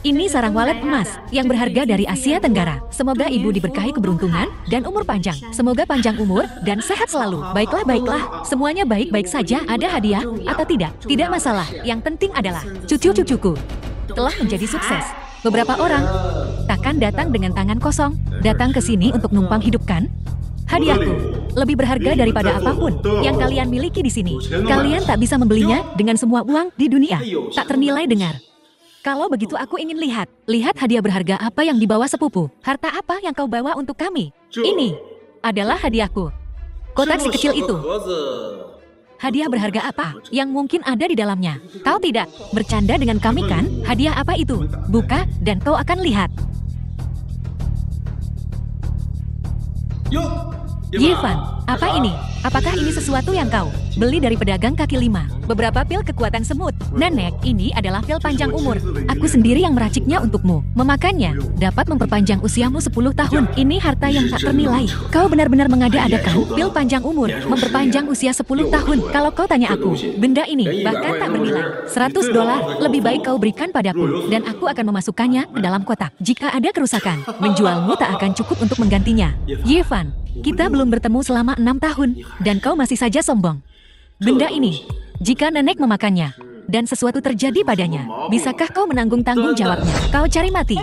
ini sarang walet emas yang berharga dari Asia Tenggara. Semoga ibu diberkahi keberuntungan dan umur panjang. Semoga panjang umur dan sehat selalu. Baiklah, baiklah. Semuanya baik-baik saja. Ada hadiah atau tidak? Tidak masalah. Yang penting adalah cucu-cucuku telah menjadi sukses. Beberapa orang takkan datang dengan tangan kosong, datang ke sini untuk numpang hidupkan. Hadiahku lebih berharga daripada apapun yang kalian miliki di sini. Kalian tak bisa membelinya dengan semua uang di dunia. Tak ternilai dengar. Kalau begitu aku ingin lihat hadiah berharga apa yang dibawa sepupu. Harta apa yang kau bawa untuk kami? Ini adalah hadiahku. Kotak si kecil itu. Hadiah berharga apa yang mungkin ada di dalamnya? Kau tidak bercanda dengan kami kan? Hadiah apa itu? Buka dan kau akan lihat. Yifan, apa ini? Apakah ini sesuatu yang kau beli dari pedagang kaki lima? Beberapa pil kekuatan semut. Nenek, ini adalah pil panjang umur. Aku sendiri yang meraciknya untukmu. Memakannya dapat memperpanjang usiamu 10 tahun. Ini harta yang tak ternilai. Kau benar-benar mengada-adakan pil panjang umur, memperpanjang usia 10 tahun. Kalau kau tanya aku, benda ini bahkan tak bernilai. $100 lebih baik kau berikan padaku, dan aku akan memasukkannya ke dalam kotak. Jika ada kerusakan, menjualmu tak akan cukup untuk menggantinya. Yifan, kita belum bertemu selama 6 tahun, dan kau masih saja sombong. Benda ini, jika nenek memakannya, dan sesuatu terjadi padanya, bisakah kau menanggung tanggung jawabnya? Kau cari mati.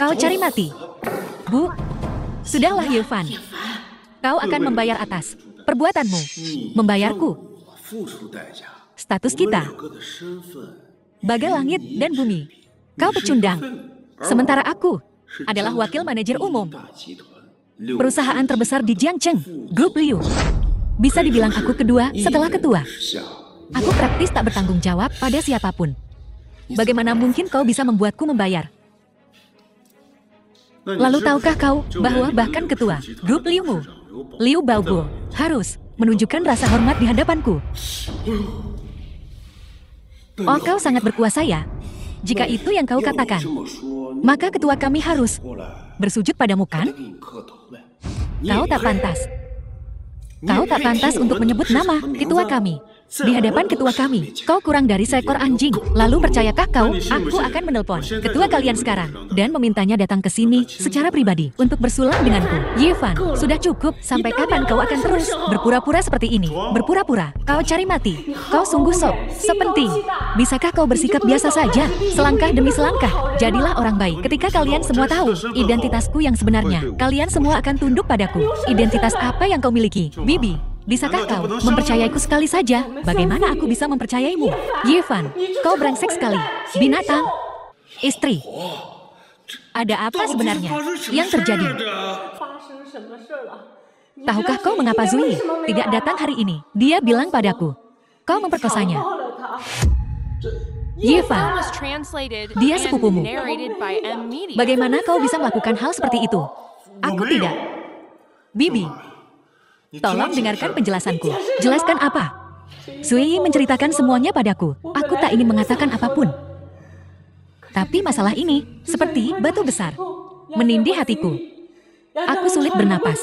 Kau cari mati. Bu, sudahlah Yifan. Kau akan membayar atas perbuatanmu. Membayarku. Status kita bagai langit dan bumi. Kau pecundang. Sementara aku adalah wakil manajer umum perusahaan terbesar di Jiangcheng, Grup Liu. Bisa dibilang aku kedua setelah ketua. Aku praktis tak bertanggung jawab pada siapapun. Bagaimana mungkin kau bisa membuatku membayar? Lalu tahukah kau bahwa bahkan ketua grup Liu Baobo, harus menunjukkan rasa hormat di hadapanku? Oh, kau sangat berkuasa ya? Jika itu yang kau katakan, maka ketua kami harus bersujud padamu, kan? Kau tak pantas. Kau tak pantas untuk menyebut nama ketua kami. Di hadapan ketua kami, kau kurang dari seekor anjing. Lalu percayakah kau, aku akan menelpon ketua kalian sekarang dan memintanya datang ke sini secara pribadi untuk bersulang denganku. Yevan, sudah cukup. Sampai kapan kau akan terus berpura-pura seperti ini? Berpura-pura, kau cari mati. Kau sungguh sepenting. Bisakah kau bersikap biasa saja, selangkah demi selangkah? Jadilah orang baik. Ketika kalian semua tahu identitasku yang sebenarnya, kalian semua akan tunduk padaku. Identitas apa yang kau miliki, Bibi? Bisakah kau mempercayaiku sekali saja? Bagaimana aku bisa mempercayaimu? Yevan, kau brengsek sekali. Binatang. Istri. Ada apa sebenarnya yang terjadi? Tahukah kau mengapa Zui tidak datang hari ini? Dia bilang padaku, kau memperkosanya. Yevan, dia sepupumu. Bagaimana kau bisa melakukan hal seperti itu? Aku tidak. Bibi, tolong dengarkan penjelasanku. Jelaskan apa? Zui menceritakan semuanya padaku. Aku tak ingin mengatakan apapun. Tapi masalah ini seperti batu besar menindih hatiku. Aku sulit bernapas.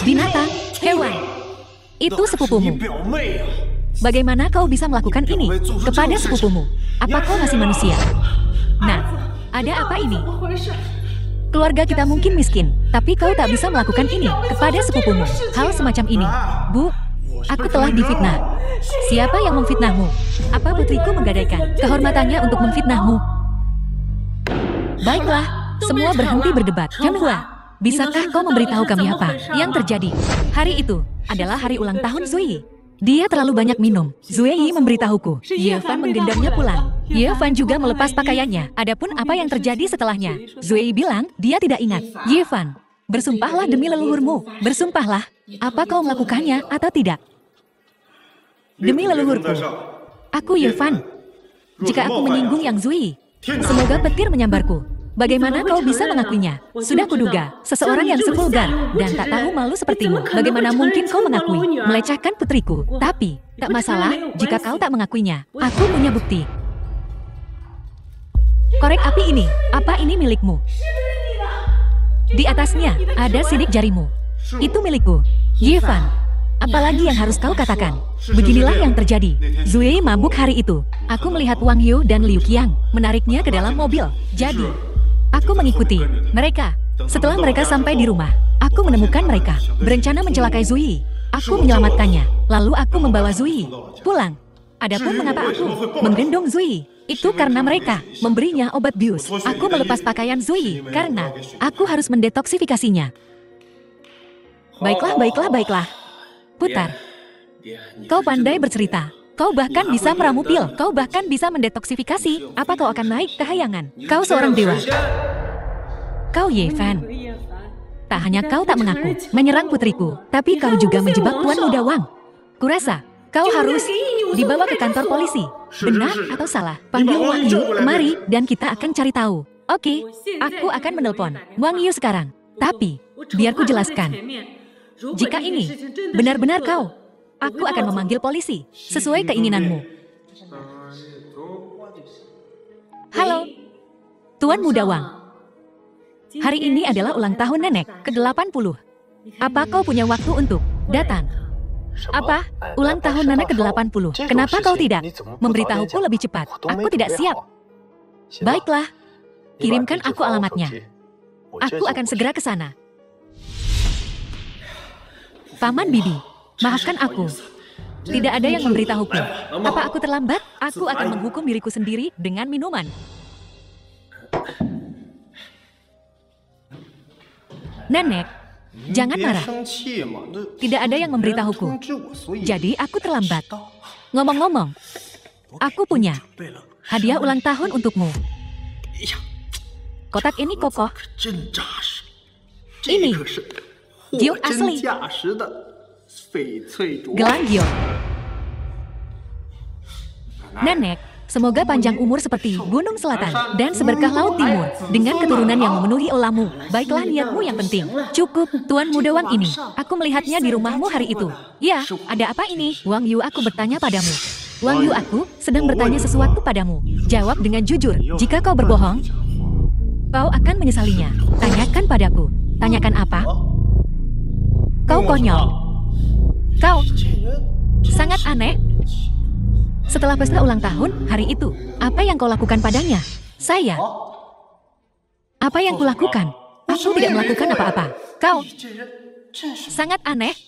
Binatang, hewan, itu sepupumu. Bagaimana kau bisa melakukan ini kepada sepupumu? Apa kau masih manusia? Nah, ada apa ini? Keluarga kita mungkin miskin, tapi kau tak bisa melakukan ini kepada sepupumu. Hal semacam ini. Bu, aku telah difitnah. Siapa yang memfitnahmu? Apa putriku menggadaikan kehormatannya untuk memfitnahmu? Baiklah, semua berhenti berdebat. Yanhua, bisakah kau memberitahu kami apa yang terjadi? Hari itu adalah hari ulang tahun Zui. Dia terlalu banyak minum. Zui memberitahuku. Yevan menggendamnya pulang. Yevan juga melepas pakaiannya. Adapun apa yang terjadi setelahnya, Zui bilang dia tidak ingat. Yevan, bersumpahlah demi leluhurmu. Bersumpahlah. Apa kau melakukannya atau tidak? Demi leluhurku. Aku Yevan. Jika aku menyinggung Yang Zui, semoga petir menyambarku. Bagaimana kau bisa mengakuinya? Sudah kuduga, seseorang yang sevulgar dan tak tahu malu sepertimu. Bagaimana mungkin kau mengakui melecehkan putriku? Tapi, tak masalah jika kau tak mengakuinya. Aku punya bukti. Korek api ini, apa ini milikmu? Di atasnya ada sidik jarimu. Itu milikku. Yevan, apalagi yang harus kau katakan? Beginilah yang terjadi. Zui mabuk hari itu. Aku melihat Wang Yu dan Liu Qiang menariknya ke dalam mobil. Jadi, aku mengikuti mereka. Setelah mereka sampai di rumah, aku menemukan mereka berencana mencelakai Zui. Aku menyelamatkannya. Lalu aku membawa Zui pulang. Adapun mengapa aku menggendong Zui, itu karena mereka memberinya obat bius. Aku melepas pakaian Zui karena aku harus mendetoksifikasinya. Baiklah, baiklah, baiklah. Putar. Kau pandai bercerita. Kau bahkan bisa meramu pil. Kau bahkan bisa mendetoksifikasi. Apa kau akan naik ke hayangan? Kau seorang dewa. Kau Yevan. Tak hanya kau tak mengaku menyerang putriku, tapi kau juga menjebak Tuan Muda Wang. Kurasa kau harus dibawa ke kantor polisi. Benar atau salah? Panggil Wang Yu kemari dan kita akan cari tahu. Oke, aku akan menelpon Wang Yu sekarang. Tapi, biar ku jelaskan. Jika ini benar-benar kau, aku akan memanggil polisi sesuai keinginanmu. Halo, Tuan Muda Wang. Hari ini adalah ulang tahun nenek ke-80. Apa kau punya waktu untuk datang? Apa? Ulang tahun nenek ke-80. Kenapa kau tidak memberitahuku lebih cepat? Aku tidak siap. Baiklah, kirimkan aku alamatnya. Aku akan segera ke sana. Paman Bibi, maafkan aku. Tidak ada yang memberitahuku. Apa aku terlambat? Aku akan menghukum diriku sendiri dengan minuman. Nenek, jangan marah. Tidak ada yang memberitahuku. Jadi aku terlambat. Ngomong-ngomong, aku punya hadiah ulang tahun untukmu. Kotak ini kokoh. Ini giok asli. Gelang giok. Nenek, semoga panjang umur seperti gunung selatan dan seberkah laut timur, dengan keturunan yang memenuhi olamu. Baiklah niatmu yang penting. Cukup, Tuan Muda Wang ini. Aku melihatnya di rumahmu hari itu. Ya, ada apa ini? Wang Yu, aku bertanya padamu. Wang Yu, aku sedang bertanya sesuatu padamu. Jawab dengan jujur. Jika kau berbohong, kau akan menyesalinya. Tanyakan padaku. Tanyakan apa? Kau konyol. Kau sangat aneh. Setelah pesta ulang tahun, hari itu, apa yang kau lakukan padanya? Saya. Apa yang kulakukan? Aku tidak melakukan apa-apa. Kau sangat aneh.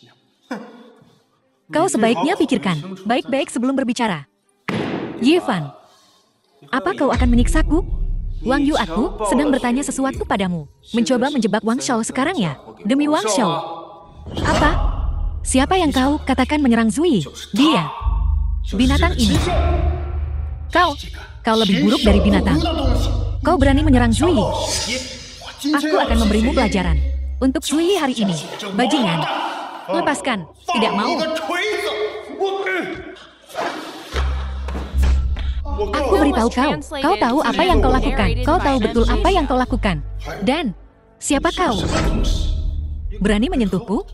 Kau sebaiknya pikirkan baik-baik sebelum berbicara. Yevan, apa kau akan menyiksaku? Wang Yu, aku sedang bertanya sesuatu padamu. Mencoba menjebak Wang Shao sekarang ya? Demi Wang Shao. Apa? Siapa yang kau katakan menyerang Zui? Dia. Binatang ini. Kau lebih buruk dari binatang. Kau berani menyerang Zui. Aku akan memberimu pelajaran. Untuk Zui hari ini. Bajingan. Lepaskan. Tidak mau. Aku beritahu kau. Kau tahu apa yang kau lakukan. Kau tahu betul apa yang kau lakukan. Dan siapa kau? Berani menyentuhku?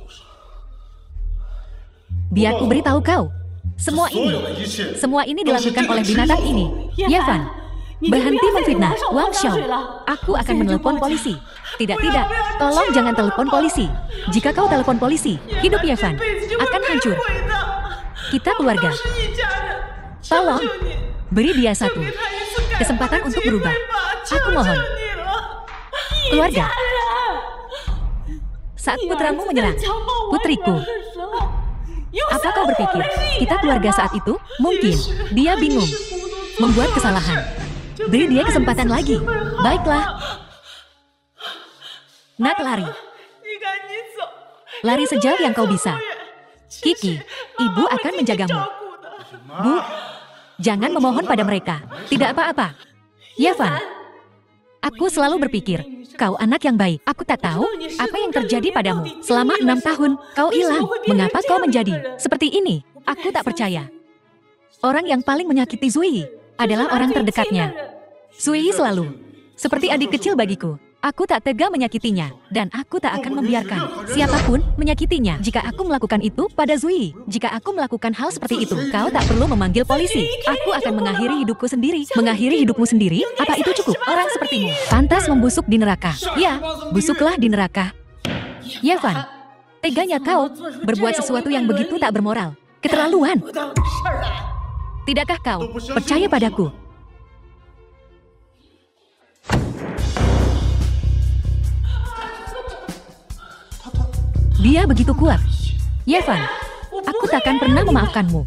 Biar ku beritahu kau. Semua ini dilakukan oleh binatang ini. Yevan, berhenti menfitnah Wang Shao. Aku akan menelpon polisi. Tidak, tolong jangan telepon polisi. Jika kau telepon polisi, hidup Yevan akan hancur. Kita keluarga. Tolong, beri dia satu kesempatan untuk berubah. Aku mohon. Keluarga. Saat putramu menyerang putriku, apa kau berpikir kita keluarga saat itu? Mungkin dia bingung, membuat kesalahan. Beri dia kesempatan lagi. Baiklah. Nak, lari. Lari sejauh yang kau bisa. Kiki, ibu akan menjagamu. Bu, jangan memohon pada mereka. Tidak apa-apa. Yevan, aku selalu berpikir, kau anak yang baik. Aku tak tahu apa yang terjadi padamu. Selama 6 tahun, kau hilang. Mengapa kau menjadi seperti ini? Aku tak percaya. Orang yang paling menyakiti Zui adalah orang terdekatnya. Zui selalu seperti adik kecil bagiku. Aku tak tega menyakitinya, dan aku tak akan membiarkan siapapun menyakitinya. Jika aku melakukan itu pada Zui, jika aku melakukan hal seperti itu, kau tak perlu memanggil polisi. Aku akan mengakhiri hidupku sendiri. Mengakhiri hidupmu sendiri? Apa itu cukup? Orang sepertimu pantas membusuk di neraka. Ya, busuklah di neraka. Yevan, teganya kau berbuat sesuatu yang begitu tak bermoral. Keterlaluan. Tidakkah kau percaya padaku? Dia begitu kuat. Yevan, aku takkan pernah memaafkanmu.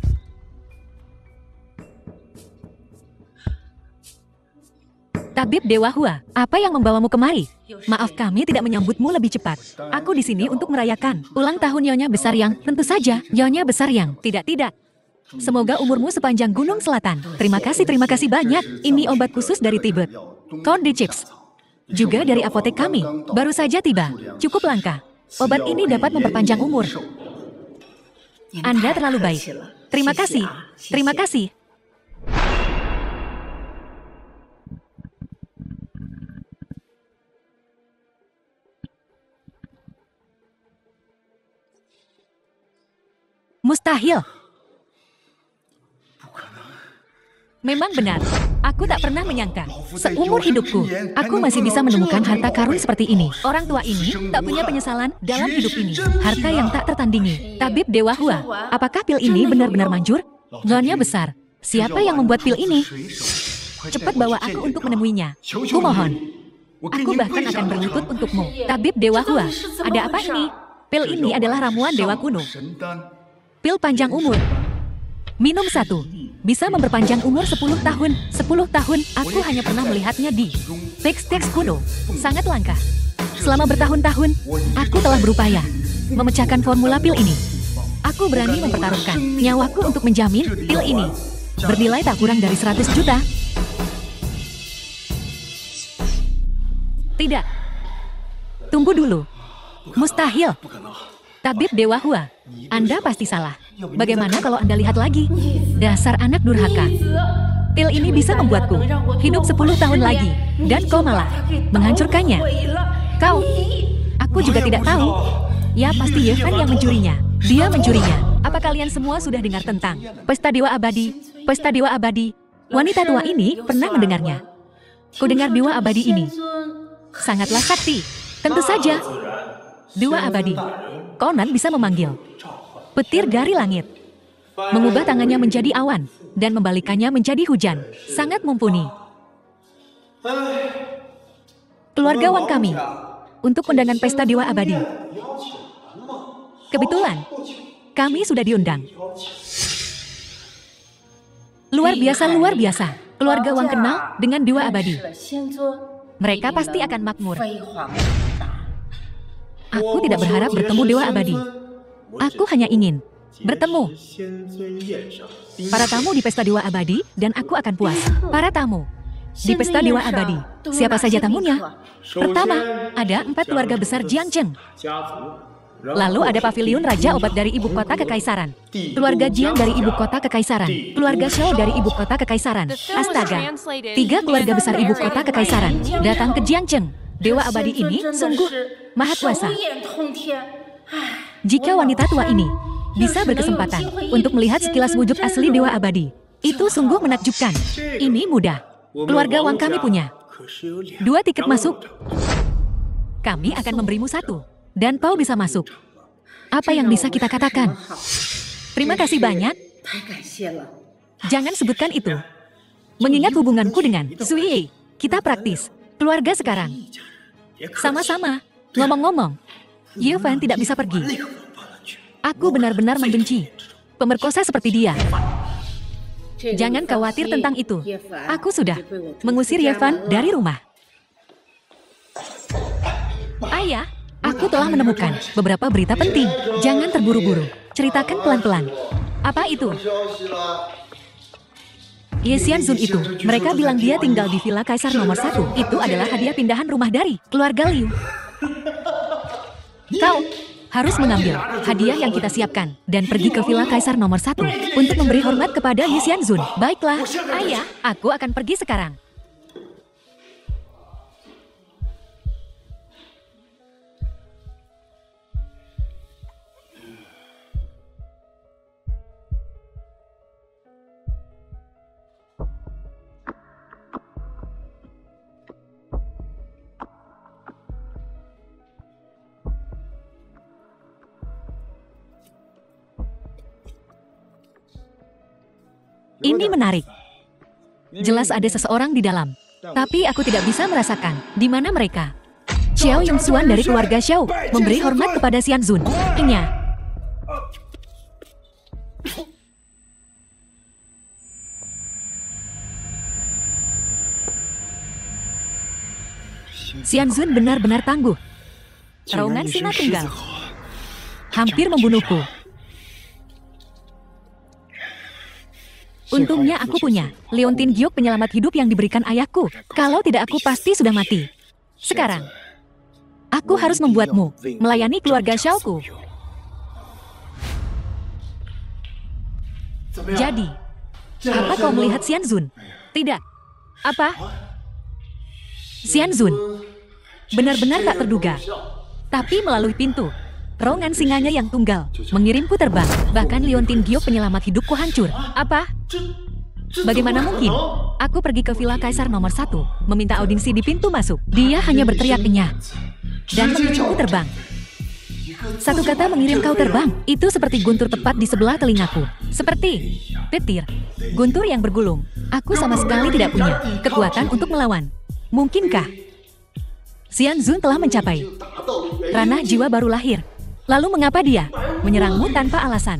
Tabib Dewa Hua, apa yang membawamu kemari? Maaf, kami tidak menyambutmu lebih cepat. Aku di sini untuk merayakan ulang tahun Nyonya Besar Yang. Tentu saja, Nyonya Besar Yang. Tidak. Semoga umurmu sepanjang Gunung Selatan. Terima kasih banyak. Ini obat khusus dari Tibet. Konde Chips. Juga dari apotek kami. Baru saja tiba. Cukup langka. Obat ini dapat memperpanjang umur. Anda terlalu baik. Terima kasih. Terima kasih. Mustahil. Memang benar. Aku tak pernah menyangka. Seumur hidupku, aku masih bisa menemukan harta karun seperti ini. Orang tua ini tak punya penyesalan dalam hidup ini. Harta yang tak tertandingi. Tabib Dewa Hua, apakah pil ini benar-benar manjur? Nyonya Besar, siapa yang membuat pil ini? Cepat bawa aku untuk menemuinya. Kumohon. Aku bahkan akan berlutut untukmu. Tabib Dewa Hua, ada apa ini? Pil ini adalah ramuan dewa kuno. Pil panjang umur. Minum satu. Bisa memperpanjang umur 10 tahun. 10 tahun, aku hanya pernah melihatnya di teks-teks kuno. Sangat langka. Selama bertahun-tahun, aku telah berupaya memecahkan formula pil ini. Aku berani mempertaruhkan nyawaku untuk menjamin pil ini bernilai tak kurang dari 100 juta. Tidak. Tunggu dulu. Mustahil. Tabib Dewa Hua, Anda pasti salah. Bagaimana kalau Anda lihat lagi? Dasar anak durhaka. Pil ini bisa membuatku hidup 10 tahun lagi, dan kau malah menghancurkannya. Kau, aku juga tidak tahu. Ya pasti Yevan yang mencurinya. Dia mencurinya. Apa kalian semua sudah dengar tentang Pesta Dewa Abadi? Pesta Dewa Abadi. Wanita tua ini pernah mendengarnya. Ku dengar Dewa Abadi ini sangatlah sakti. Tentu saja. Dewa Abadi. Konan bisa memanggil petir dari langit, mengubah tangannya menjadi awan, dan membalikannya menjadi hujan. Sangat mumpuni. Keluarga Wang kami, untuk undangan Pesta Dewa Abadi. Kebetulan, kami sudah diundang. Luar biasa, luar biasa. Keluarga Wang kenal dengan Dewa Abadi. Mereka pasti akan makmur. Aku tidak berharap bertemu Dewa Abadi. Aku hanya ingin bertemu para tamu di Pesta Dewa Abadi, dan aku akan puas. Para tamu di Pesta Dewa Abadi. Siapa saja tamunya? Pertama, ada 4 keluarga besar Jiangcheng. Lalu ada pavilion Raja Obat dari Ibu Kota Kekaisaran. Keluarga Jiang dari Ibu Kota Kekaisaran. Keluarga Shao dari Ibu Kota Kekaisaran. Astaga, 3 keluarga besar Ibu Kota Kekaisaran datang ke Jiangcheng. Dewa Abadi ini sungguh maha kuasa. Jika wanita tua ini bisa berkesempatan untuk melihat sekilas wujud asli Dewa Abadi, itu sungguh menakjubkan. Ini mudah. Keluarga Wang kami punya 2 tiket masuk. Kami akan memberimu 1, dan kau bisa masuk. Apa yang bisa kita katakan? Terima kasih banyak. Jangan sebutkan itu. Mengingat hubunganku dengan Sui, kita praktis. Keluarga sekarang. Sama-sama. Ngomong-ngomong, Yevan tidak bisa pergi. Aku benar-benar membenci pemerkosa seperti dia. Jangan khawatir tentang itu. Aku sudah mengusir Yevan dari rumah. Ayah, aku telah menemukan beberapa berita penting. Jangan terburu-buru. Ceritakan pelan-pelan. Apa itu? Ye Xianzun itu. Mereka bilang dia tinggal di Villa Kaisar nomor 1. Itu adalah hadiah pindahan rumah dari keluarga Liu. Kau harus mengambil hadiah yang kita siapkan dan pergi ke Villa Kaisar nomor 1 untuk memberi hormat kepada Ye Xianzun. Baiklah, ayah, aku akan pergi sekarang. Ini menarik. Jelas ada seseorang di dalam. Tapi aku tidak bisa merasakan di mana mereka. Xiao Yongxuan dari keluarga Xiao memberi hormat kepada Xianzun. Nya. Xianzun benar-benar tangguh. Terowongan Singa Tunggal. Hampir membunuhku. Untungnya aku punya Leontin Giok penyelamat hidup yang diberikan ayahku. Kalau tidak aku pasti sudah mati. Sekarang, aku harus membuatmu melayani keluarga Xiaoku. Jadi, apa kau melihat Xianzun? Tidak. Apa? Xianzun benar-benar tak terduga. Tapi melalui pintu, terowongan singanya yang tunggal mengirimku terbang. Bahkan Leontin Giok penyelamat hidupku hancur. Apa? Bagaimana mungkin? Aku pergi ke Villa Kaisar nomor 1, meminta audiensi di pintu masuk. Dia hanya berteriak kenyah dan mengirimku terbang. Satu kata mengirim kau terbang, itu seperti guntur tepat di sebelah telingaku. Seperti petir, guntur yang bergulung. Aku sama sekali tidak punya kekuatan untuk melawan. Mungkinkah Xianzun telah mencapai ranah jiwa baru lahir? Lalu mengapa dia menyerangmu tanpa alasan?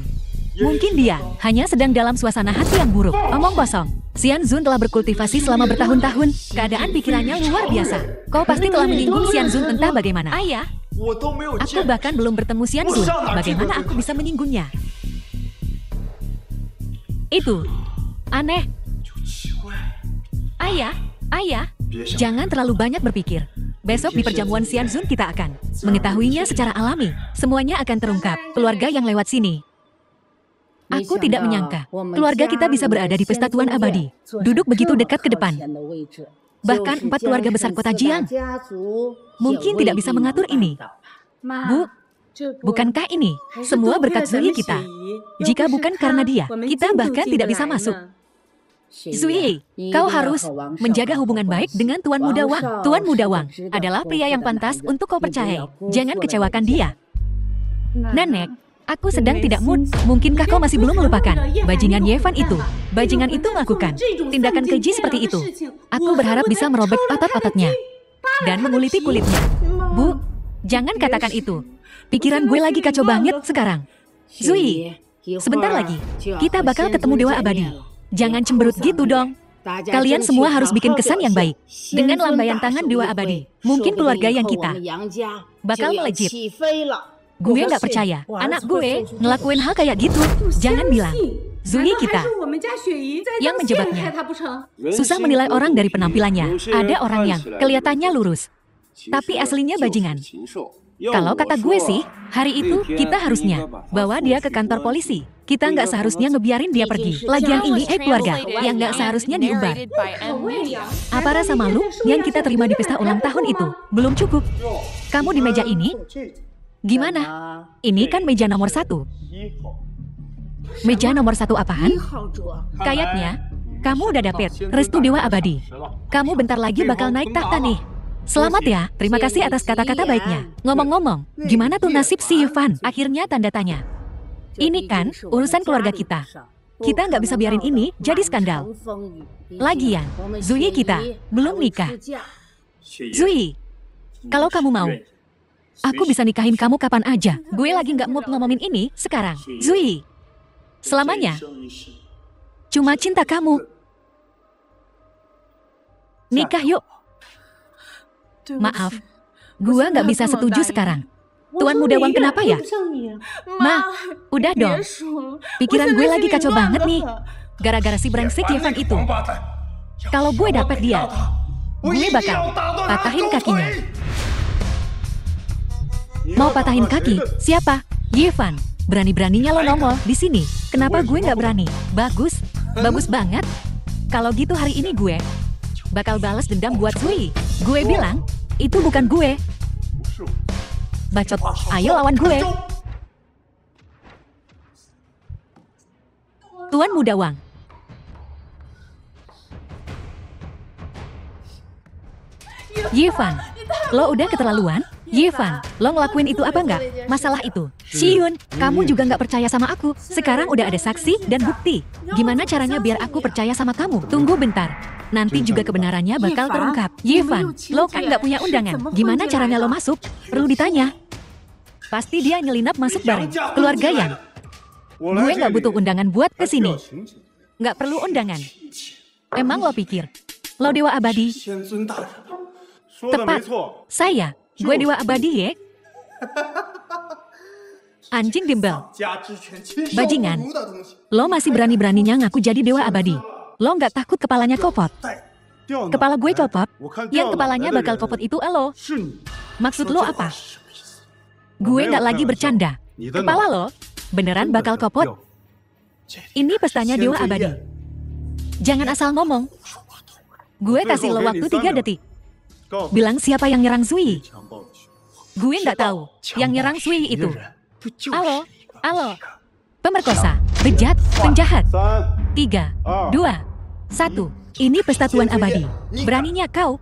Mungkin dia hanya sedang dalam suasana hati yang buruk. Omong kosong. Xianzun telah berkultivasi selama bertahun-tahun. Keadaan pikirannya luar biasa. Kau pasti telah menyinggung Xianzun entah bagaimana. Ayah, aku bahkan belum bertemu Xianzun. Bagaimana aku bisa menyinggungnya? Itu aneh. Ayah, jangan terlalu banyak berpikir. Besok di perjamuan Xianzun kita akan mengetahuinya secara alami. Semuanya akan terungkap. Keluarga yang lewat sini Aku tidak menyangka keluarga kita bisa berada di pesta tuan abadi, duduk begitu dekat ke depan. Bahkan 4 keluarga besar kota Jiang mungkin tidak bisa mengatur ini. Bu, bukankah ini semua berkat Zui kita? Jika bukan karena dia, kita bahkan tidak bisa masuk. Zui, kau harus menjaga hubungan baik dengan Tuan Muda Wang. Tuan Muda Wang adalah pria yang pantas untuk kau percayai. Jangan kecewakan dia. Nenek, aku sedang tidak mood. Mungkinkah kau masih belum melupakan bajingan Yevan itu? Bajingan itu melakukan tindakan keji seperti itu. Aku berharap bisa merobek otot-ototnya dan menguliti kulitnya. Bu, jangan katakan itu. Pikiran gue lagi kacau banget sekarang. Zui, sebentar lagi kita bakal ketemu Dewa Abadi. Jangan cemberut gitu dong. Kalian semua harus bikin kesan yang baik. Dengan lambaian tangan Dewa Abadi, mungkin keluarga yang kita bakal melejit. Gue nggak percaya, anak gue ngelakuin hal kayak gitu. Jangan bilang, Zui kita yang menjebaknya. Susah menilai orang dari penampilannya. Ada orang yang kelihatannya lurus, tapi aslinya bajingan. Kalau kata gue sih, hari itu kita harusnya bawa dia ke kantor polisi. Kita nggak seharusnya ngebiarin dia pergi. Lagian ini keluarga yang nggak seharusnya diumbar. Apa rasa malu yang kita terima di pesta ulang tahun itu belum cukup? Kamu di meja ini? Gimana? Ini kan meja nomor 1. Meja nomor 1 apaan? Kayaknya kamu udah dapet restu Dewa Abadi. Kamu bentar lagi bakal naik tahta nih. Selamat ya, terima kasih atas kata-kata baiknya. Ngomong-ngomong, gimana tuh nasib si Yevan? Akhirnya tanda tanya. Ini kan urusan keluarga kita. Kita nggak bisa biarin ini jadi skandal. Lagian, Zui kita belum nikah. Zui, kalau kamu mau, aku bisa nikahin kamu kapan aja. Gue lagi nggak mood ngomongin ini sekarang. Zui, selamanya cuma cinta kamu. Nikah yuk. Maaf, gua nggak bisa setuju sekarang. Tuan Muda Wang kenapa ya? Ma, udah dong. Pikiran gue lagi kacau banget nih. Gara-gara si brengsek Yevan itu. Kalau gue dapet dia, gue bakal patahin kakinya. Mau patahin kaki? Siapa? Yevan. Berani-beraninya lo nongol di sini. Kenapa gue nggak berani? Bagus, bagus banget. Kalau gitu hari ini gue bakal balas dendam buat Zui. Gue bilang, itu bukan gue. Bacot, ayo lawan gue. Tuan Muda Wang. Yevan, lo udah keterlaluan? Yevan, lo ngelakuin itu apa enggak? Masalah itu. Shiyun, kamu juga nggak percaya sama aku. Sekarang udah ada saksi dan bukti. Gimana caranya biar aku percaya sama kamu? Tunggu bentar. Nanti juga kebenarannya bakal terungkap. Yevan, lo kan nggak punya undangan. Gimana caranya lo masuk? Perlu ditanya. Pasti dia nyelinap masuk bareng keluarga yang. Gue nggak butuh undangan buat kesini. Nggak perlu undangan. Emang lo pikir lo Dewa Abadi? Tepat, saya. Gue Dewa Abadi ya. Anjing bimbel. Bajingan. Lo masih berani-beraninya ngaku jadi Dewa Abadi. Lo nggak takut kepalanya kopot? Kepala gue kopot? Yang kepalanya bakal kopot itu lo. Maksud lo apa? Gue nggak lagi bercanda. Kepala lo beneran bakal kopot. Ini pestanya Dewa Abadi. Jangan asal ngomong. Gue kasih lo waktu 3 detik. Bilang siapa yang nyerang Zui. Gue nggak tahu yang nyerang Zui itu. Halo, halo. Pemerkosa, bejat, penjahat. 3, 2, 1. Ini pesta Tuan Abadi. Beraninya kau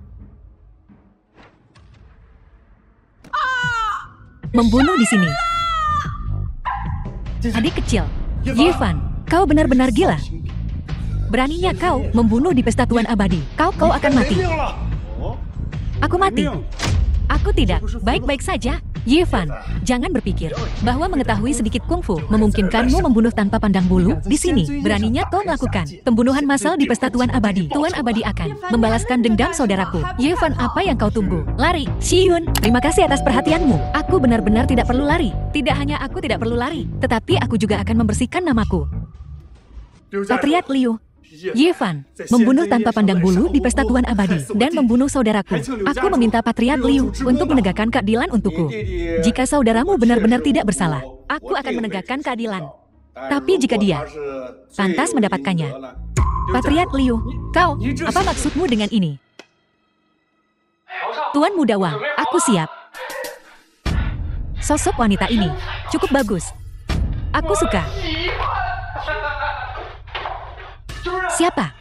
membunuh di sini. Adik kecil, Yevan, kau benar-benar gila. Beraninya kau membunuh di pesta Tuan Abadi. Kau akan mati. Aku mati. Aku tidak. Baik-baik saja. Yevan, jangan berpikir bahwa mengetahui sedikit kungfu memungkinkanmu membunuh tanpa pandang bulu. Di sini, beraninya kau melakukan pembunuhan massal di pesta Tuan Abadi. Tuan Abadi akan membalaskan dendam saudaraku. Yevan, apa yang kau tunggu? Lari. Shiyun, terima kasih atas perhatianmu. Aku benar-benar tidak perlu lari. Tidak hanya aku tidak perlu lari, tetapi aku juga akan membersihkan namaku. Patriark Liu. Yevan, membunuh tanpa pandang bulu di pesta Tuan Abadi dan membunuh saudaraku. Aku meminta Patriark Liu untuk menegakkan keadilan untukku. Jika saudaramu benar-benar tidak bersalah, aku akan menegakkan keadilan. Tapi jika dia pantas mendapatkannya. Patriark Liu, kau, apa maksudmu dengan ini? Tuan Muda Wang, aku siap. Sosok wanita ini cukup bagus. Aku suka. Siapa?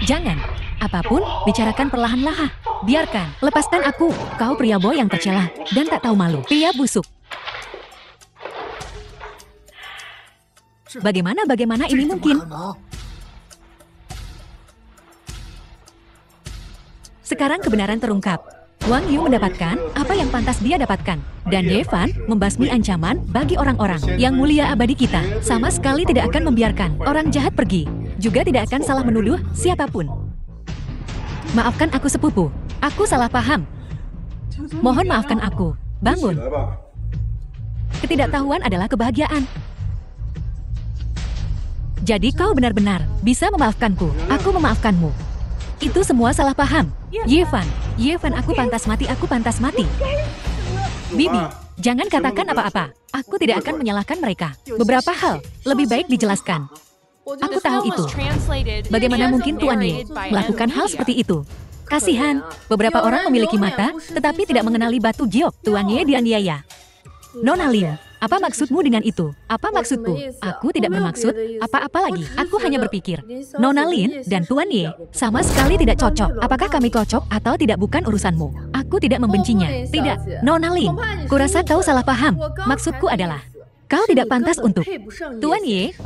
Jangan. Apapun, bicarakan perlahan-lahan. Biarkan, lepaskan aku. Kau pria boy yang tercela dan tak tahu malu. Pria busuk. Bagaimana ini mungkin? Sekarang kebenaran terungkap. Wang Yu mendapatkan apa yang pantas dia dapatkan. Dan Ye Fan membasmi ancaman bagi orang-orang yang mulia abadi kita. Sama sekali tidak akan membiarkan orang jahat pergi. Juga tidak akan salah menuduh siapapun. Maafkan aku sepupu. Aku salah paham. Mohon maafkan aku. Bangun. Ketidaktahuan adalah kebahagiaan. Jadi kau benar-benar bisa memaafkanku. Aku memaafkanmu. Itu semua salah paham. Ye Fan, aku pantas mati. Bibi, jangan katakan apa-apa. Aku tidak akan menyalahkan mereka. Beberapa hal lebih baik dijelaskan. Aku tahu itu. Bagaimana mungkin Tuan Ye melakukan hal seperti itu? Kasihan, beberapa orang memiliki mata, tetapi tidak mengenali batu giok. Tuan Ye dianiaya. Nona Liu, apa maksudmu dengan itu? Apa maksudku? Aku tidak bermaksud apa-apa lagi. Aku hanya berpikir, Nona Lin dan Tuan Ye sama sekali tidak cocok. Apakah kami cocok atau tidak bukan urusanmu. Aku tidak membencinya. Tidak, Nona Lin. Kurasa kau salah paham. Maksudku adalah, kau tidak pantas untuk Tuan Ye.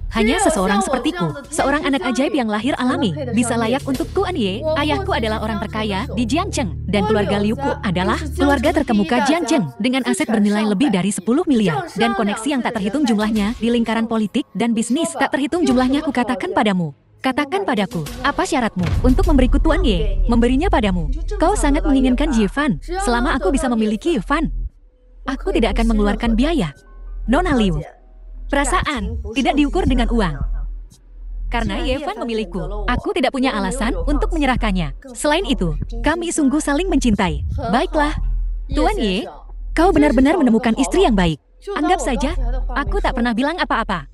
Hanya seseorang sepertiku, seorang anak ajaib yang lahir alami, bisa layak untuk Tuan Ye. Ayahku adalah orang terkaya di Jiangcheng, dan keluarga Liuku adalah keluarga terkemuka Jiangcheng, dengan aset bernilai lebih dari 10 miliar, dan koneksi yang tak terhitung jumlahnya di lingkaran politik dan bisnis. Tak terhitung jumlahnya kukatakan padamu. Katakan padaku, apa syaratmu untuk memberiku Tuan Ye? Memberinya padamu. Kau sangat menginginkan Ye Fan. Selama aku bisa memiliki Ye Fan, aku tidak akan mengeluarkan biaya. Nona Liu. Perasaan tidak diukur dengan uang. Karena Ye Fan memilikiku, aku tidak punya alasan untuk menyerahkannya. Selain itu, kami sungguh saling mencintai. Baiklah, Tuan Ye, kau benar-benar menemukan istri yang baik. Anggap saja, aku tak pernah bilang apa-apa.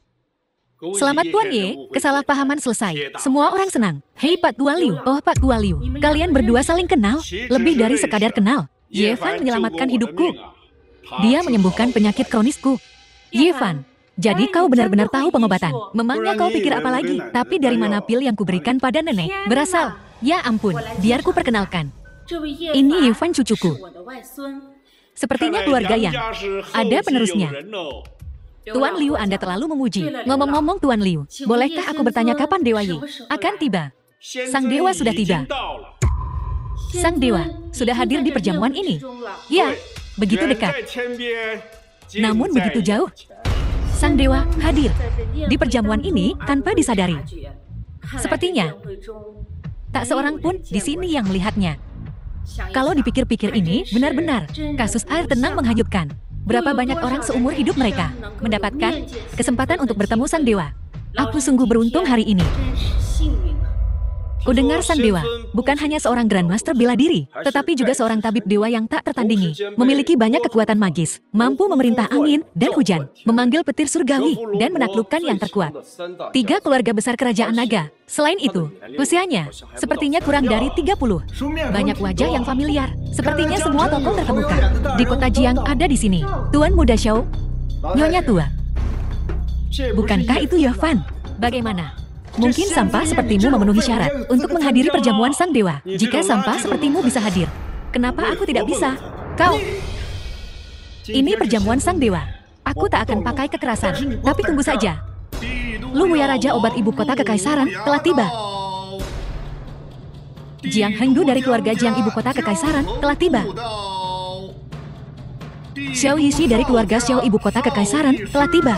Selamat Tuan Ye, kesalahpahaman selesai. Semua orang senang. Hei Pak Tua Liu, oh Pak Tua Liu, kalian berdua saling kenal, lebih dari sekadar kenal. Ye Fan menyelamatkan hidupku. Dia menyembuhkan penyakit kronisku. Ye Fan. Jadi kau benar-benar tahu pengobatan. Memangnya kau pikir apa lagi? Tapi dari mana pil yang kuberikan pada nenek berasal? Ya ampun, biar ku perkenalkan. Ini Ye Fan cucuku. Sepertinya keluarga yang ada penerusnya. Tuan Liu, Anda terlalu memuji. Ngomong-ngomong Tuan Liu, bolehkah aku bertanya kapan Dewa Ye akan tiba? Sang Dewa sudah tiba. Sang Dewa sudah hadir di perjamuan ini. Ya, begitu dekat. Namun begitu jauh. Sang Dewa hadir di perjamuan ini tanpa disadari. Sepertinya, tak seorang pun di sini yang melihatnya. Kalau dipikir-pikir ini, benar-benar, kasus air tenang menghanyutkan. Berapa banyak orang seumur hidup mereka mendapatkan kesempatan untuk bertemu Sang Dewa. Aku sungguh beruntung hari ini. Kudengar Sang Dewa bukan hanya seorang Grandmaster bela diri, tetapi juga seorang tabib dewa yang tak tertandingi, memiliki banyak kekuatan magis, mampu memerintah angin dan hujan, memanggil petir surgawi, dan menaklukkan yang terkuat. 3 keluarga besar kerajaan naga. Selain itu, usianya sepertinya kurang dari 30. Banyak wajah yang familiar, sepertinya semua tokoh terkemuka di kota Jiang ada di sini. Tuan Muda Xiao, Nyonya Tua. Bukankah itu Ye Fan? Bagaimana? Mungkin sampah sepertimu memenuhi syarat untuk menghadiri perjamuan Sang Dewa. Jika sampah sepertimu bisa hadir, kenapa aku tidak bisa? Kau, ini perjamuan Sang Dewa. Aku tak akan pakai kekerasan, tapi tunggu saja. Lu Muya Raja obat ibu kota kekaisaran telah tiba. Jiang Hengdu dari keluarga Jiang ibu kota kekaisaran telah tiba. Xiao Yishi dari keluarga Xiao ibu kota kekaisaran telah tiba.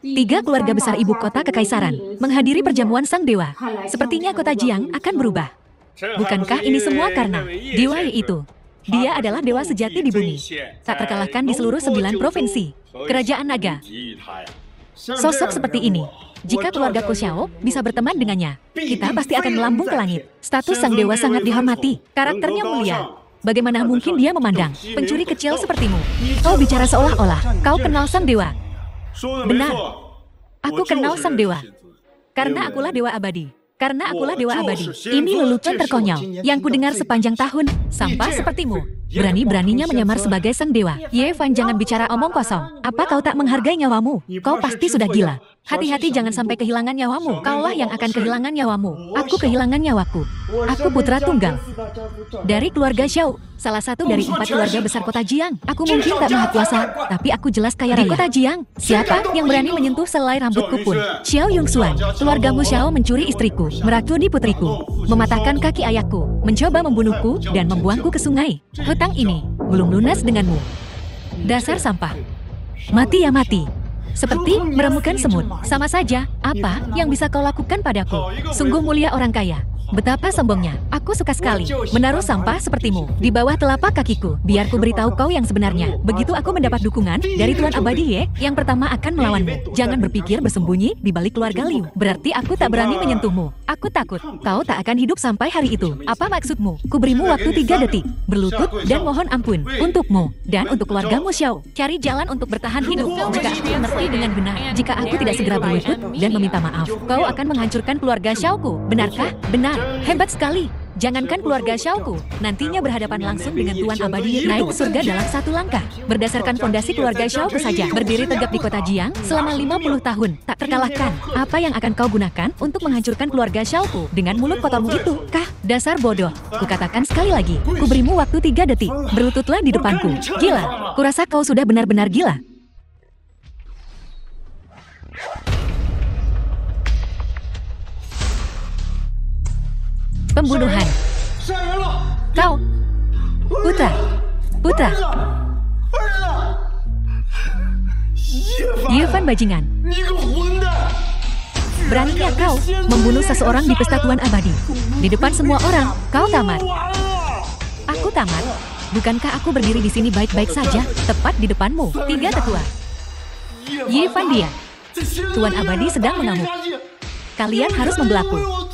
3 keluarga besar ibu kota kekaisaran menghadiri perjamuan Sang Dewa. Sepertinya kota Jiang akan berubah. Bukankah ini semua karena Dewa Ye itu? Dia adalah dewa sejati di bumi. Tak terkalahkan di seluruh 9 provinsi. Kerajaan naga. Sosok seperti ini, jika keluarga Ko Xiao bisa berteman dengannya, kita pasti akan melambung ke langit. Status sang dewa sangat dihormati, karakternya mulia. Bagaimana mungkin dia memandang pencuri kecil sepertimu? Kau bicara seolah-olah kau kenal sang dewa. Benar, aku kenal sang dewa. Karena akulah dewa abadi. Karena akulah dewa abadi. Ini lelucon terkonyol yang kudengar sepanjang tahun. Sampah sepertimu, berani-beraninya menyamar sebagai sang dewa. Ye Fan, jangan bicara omong kosong. Apa kau tak menghargai nyawamu? Kau pasti sudah gila. Hati-hati jangan sampai kehilangan nyawamu. Kaulah yang akan kehilangan nyawamu. Aku kehilangan nyawaku. Aku putra tunggal dari keluarga Xiao, salah satu dari 4 keluarga besar kota Jiang. Aku mungkin tak maha kuasa, tapi aku jelas kaya raya. Di kota Jiang, siapa yang berani menyentuh selai rambutku pun? Xiao Yongxuan, keluargamu Xiao mencuri istriku, meracuni putriku, mematahkan kaki ayahku, mencoba membunuhku, dan membuangku ke sungai. Hutang ini belum lunas denganmu. Dasar sampah. Mati ya mati. Seperti meremukan semut. Sama saja, apa yang bisa kau lakukan padaku? Sungguh mulia orang kaya. Betapa sombongnya. Aku suka sekali menaruh sampah sepertimu di bawah telapak kakiku. Biar ku beritahu kau yang sebenarnya. Begitu aku mendapat dukungan dari Tuan Abadi Ye, yang pertama akan melawanmu. Jangan berpikir bersembunyi di balik keluarga Liu. Berarti aku tak berani menyentuhmu. Aku takut kau tak akan hidup sampai hari itu. Apa maksudmu? Ku berimu waktu 3 detik. Berlutut dan mohon ampun untukmu dan untuk keluargamu Xiao. Cari jalan untuk bertahan hidup. Jika aku mengerti dengan benar, jika aku tidak segera berlutut dan meminta maaf, kau akan menghancurkan keluarga Xiaoku. Benarkah? Benar. Hebat sekali. Jangankan keluarga Xiaoku, nantinya berhadapan langsung dengan Tuan Abadi naik ke surga dalam 1 langkah. Berdasarkan fondasi keluarga Xiaoku saja, berdiri tegap di kota Jiang selama 50 tahun, tak terkalahkan. Apa yang akan kau gunakan untuk menghancurkan keluarga Xiaoku dengan mulut kotormu itu? Kah? Dasar bodoh. Kukatakan sekali lagi, ku berimu waktu 3 detik. Berlututlah di depanku. Gila. Kurasa kau sudah benar-benar gila. Pembunuhan. Kau, putra. Ye Fan bajingan. Beraninya kau membunuh seseorang di pesta Tuan Abadi. Di depan semua orang, kau tamat. Aku tamat. Bukankah aku berdiri di sini baik-baik saja, tepat di depanmu? 3 tetua. Ye Fan dia. Tuan Abadi sedang mengamuk. Kalian harus membelaku.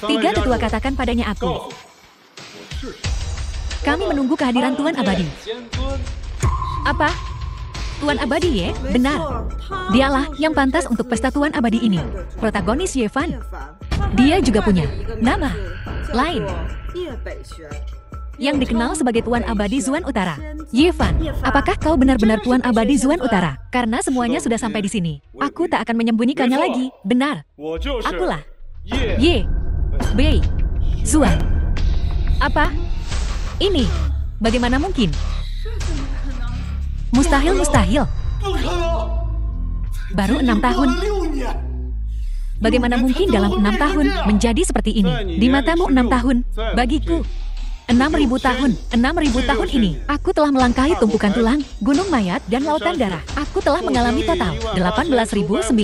3 tetua katakan padanya aku. Kami menunggu kehadiran Tuan Abadi. Apa? Tuan Abadi Ye? Benar. Dialah yang pantas untuk pesta Tuan Abadi ini. Protagonis Ye Fan. Dia juga punya nama lain yang dikenal sebagai Tuan Abadi Zuan Utara. Ye Fan, apakah kau benar-benar Tuan Abadi Zuan Utara? Karena semuanya sudah sampai di sini. Aku tak akan menyembunyikannya lagi. Benar. Akulah Ye Bei Zuan. Apa? Ini bagaimana mungkin? Mustahil. Baru 6 tahun. Bagaimana mungkin dalam 6 tahun menjadi seperti ini? Di matamu 6 tahun, bagiku 6.000 tahun. 6.000 tahun ini, aku telah melangkahi tumpukan tulang, gunung mayat, dan lautan darah. Aku telah mengalami total 18.954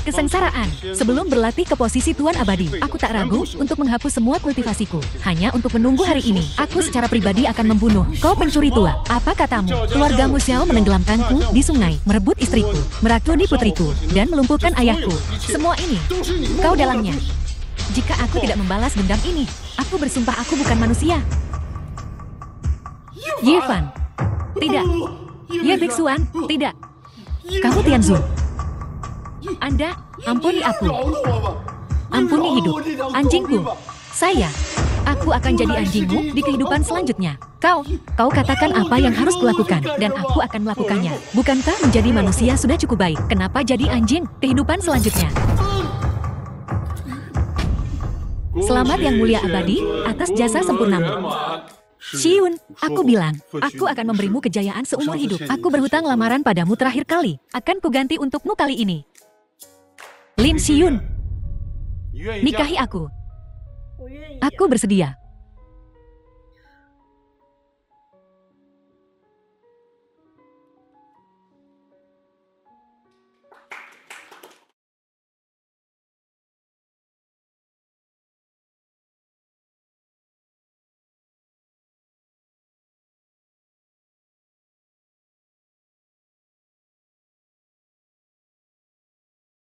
kesengsaraan. Sebelum berlatih ke posisi Tuan Abadi, aku tak ragu untuk menghapus semua kultivasiku. Hanya untuk menunggu hari ini, aku secara pribadi akan membunuh kau pencuri tua. Apa katamu? Keluargamu Xiao menenggelamkanku di sungai, merebut istriku, meracuni putriku, dan melumpuhkan ayahku. Semua ini, kau dalangnya. Jika aku tidak membalas dendam ini, aku bersumpah aku bukan manusia. Ye Fan. Tidak. Ye Biksuan. Tidak. Kamu Tianzhu. Anda, ampuni aku. Ampuni hidup anjingku. Aku akan jadi anjingmu di kehidupan selanjutnya. Kau katakan apa yang harus kulakukan, dan aku akan melakukannya. Bukankah menjadi manusia sudah cukup baik? Kenapa jadi anjing kehidupan selanjutnya? Selamat yang mulia abadi atas jasa sempurnamu. Xiun, aku bilang, aku akan memberimu kejayaan seumur hidup. Aku berhutang lamaran padamu terakhir kali. Akan kuganti untukmu kali ini. Lin Xiun, nikahi aku. Aku bersedia.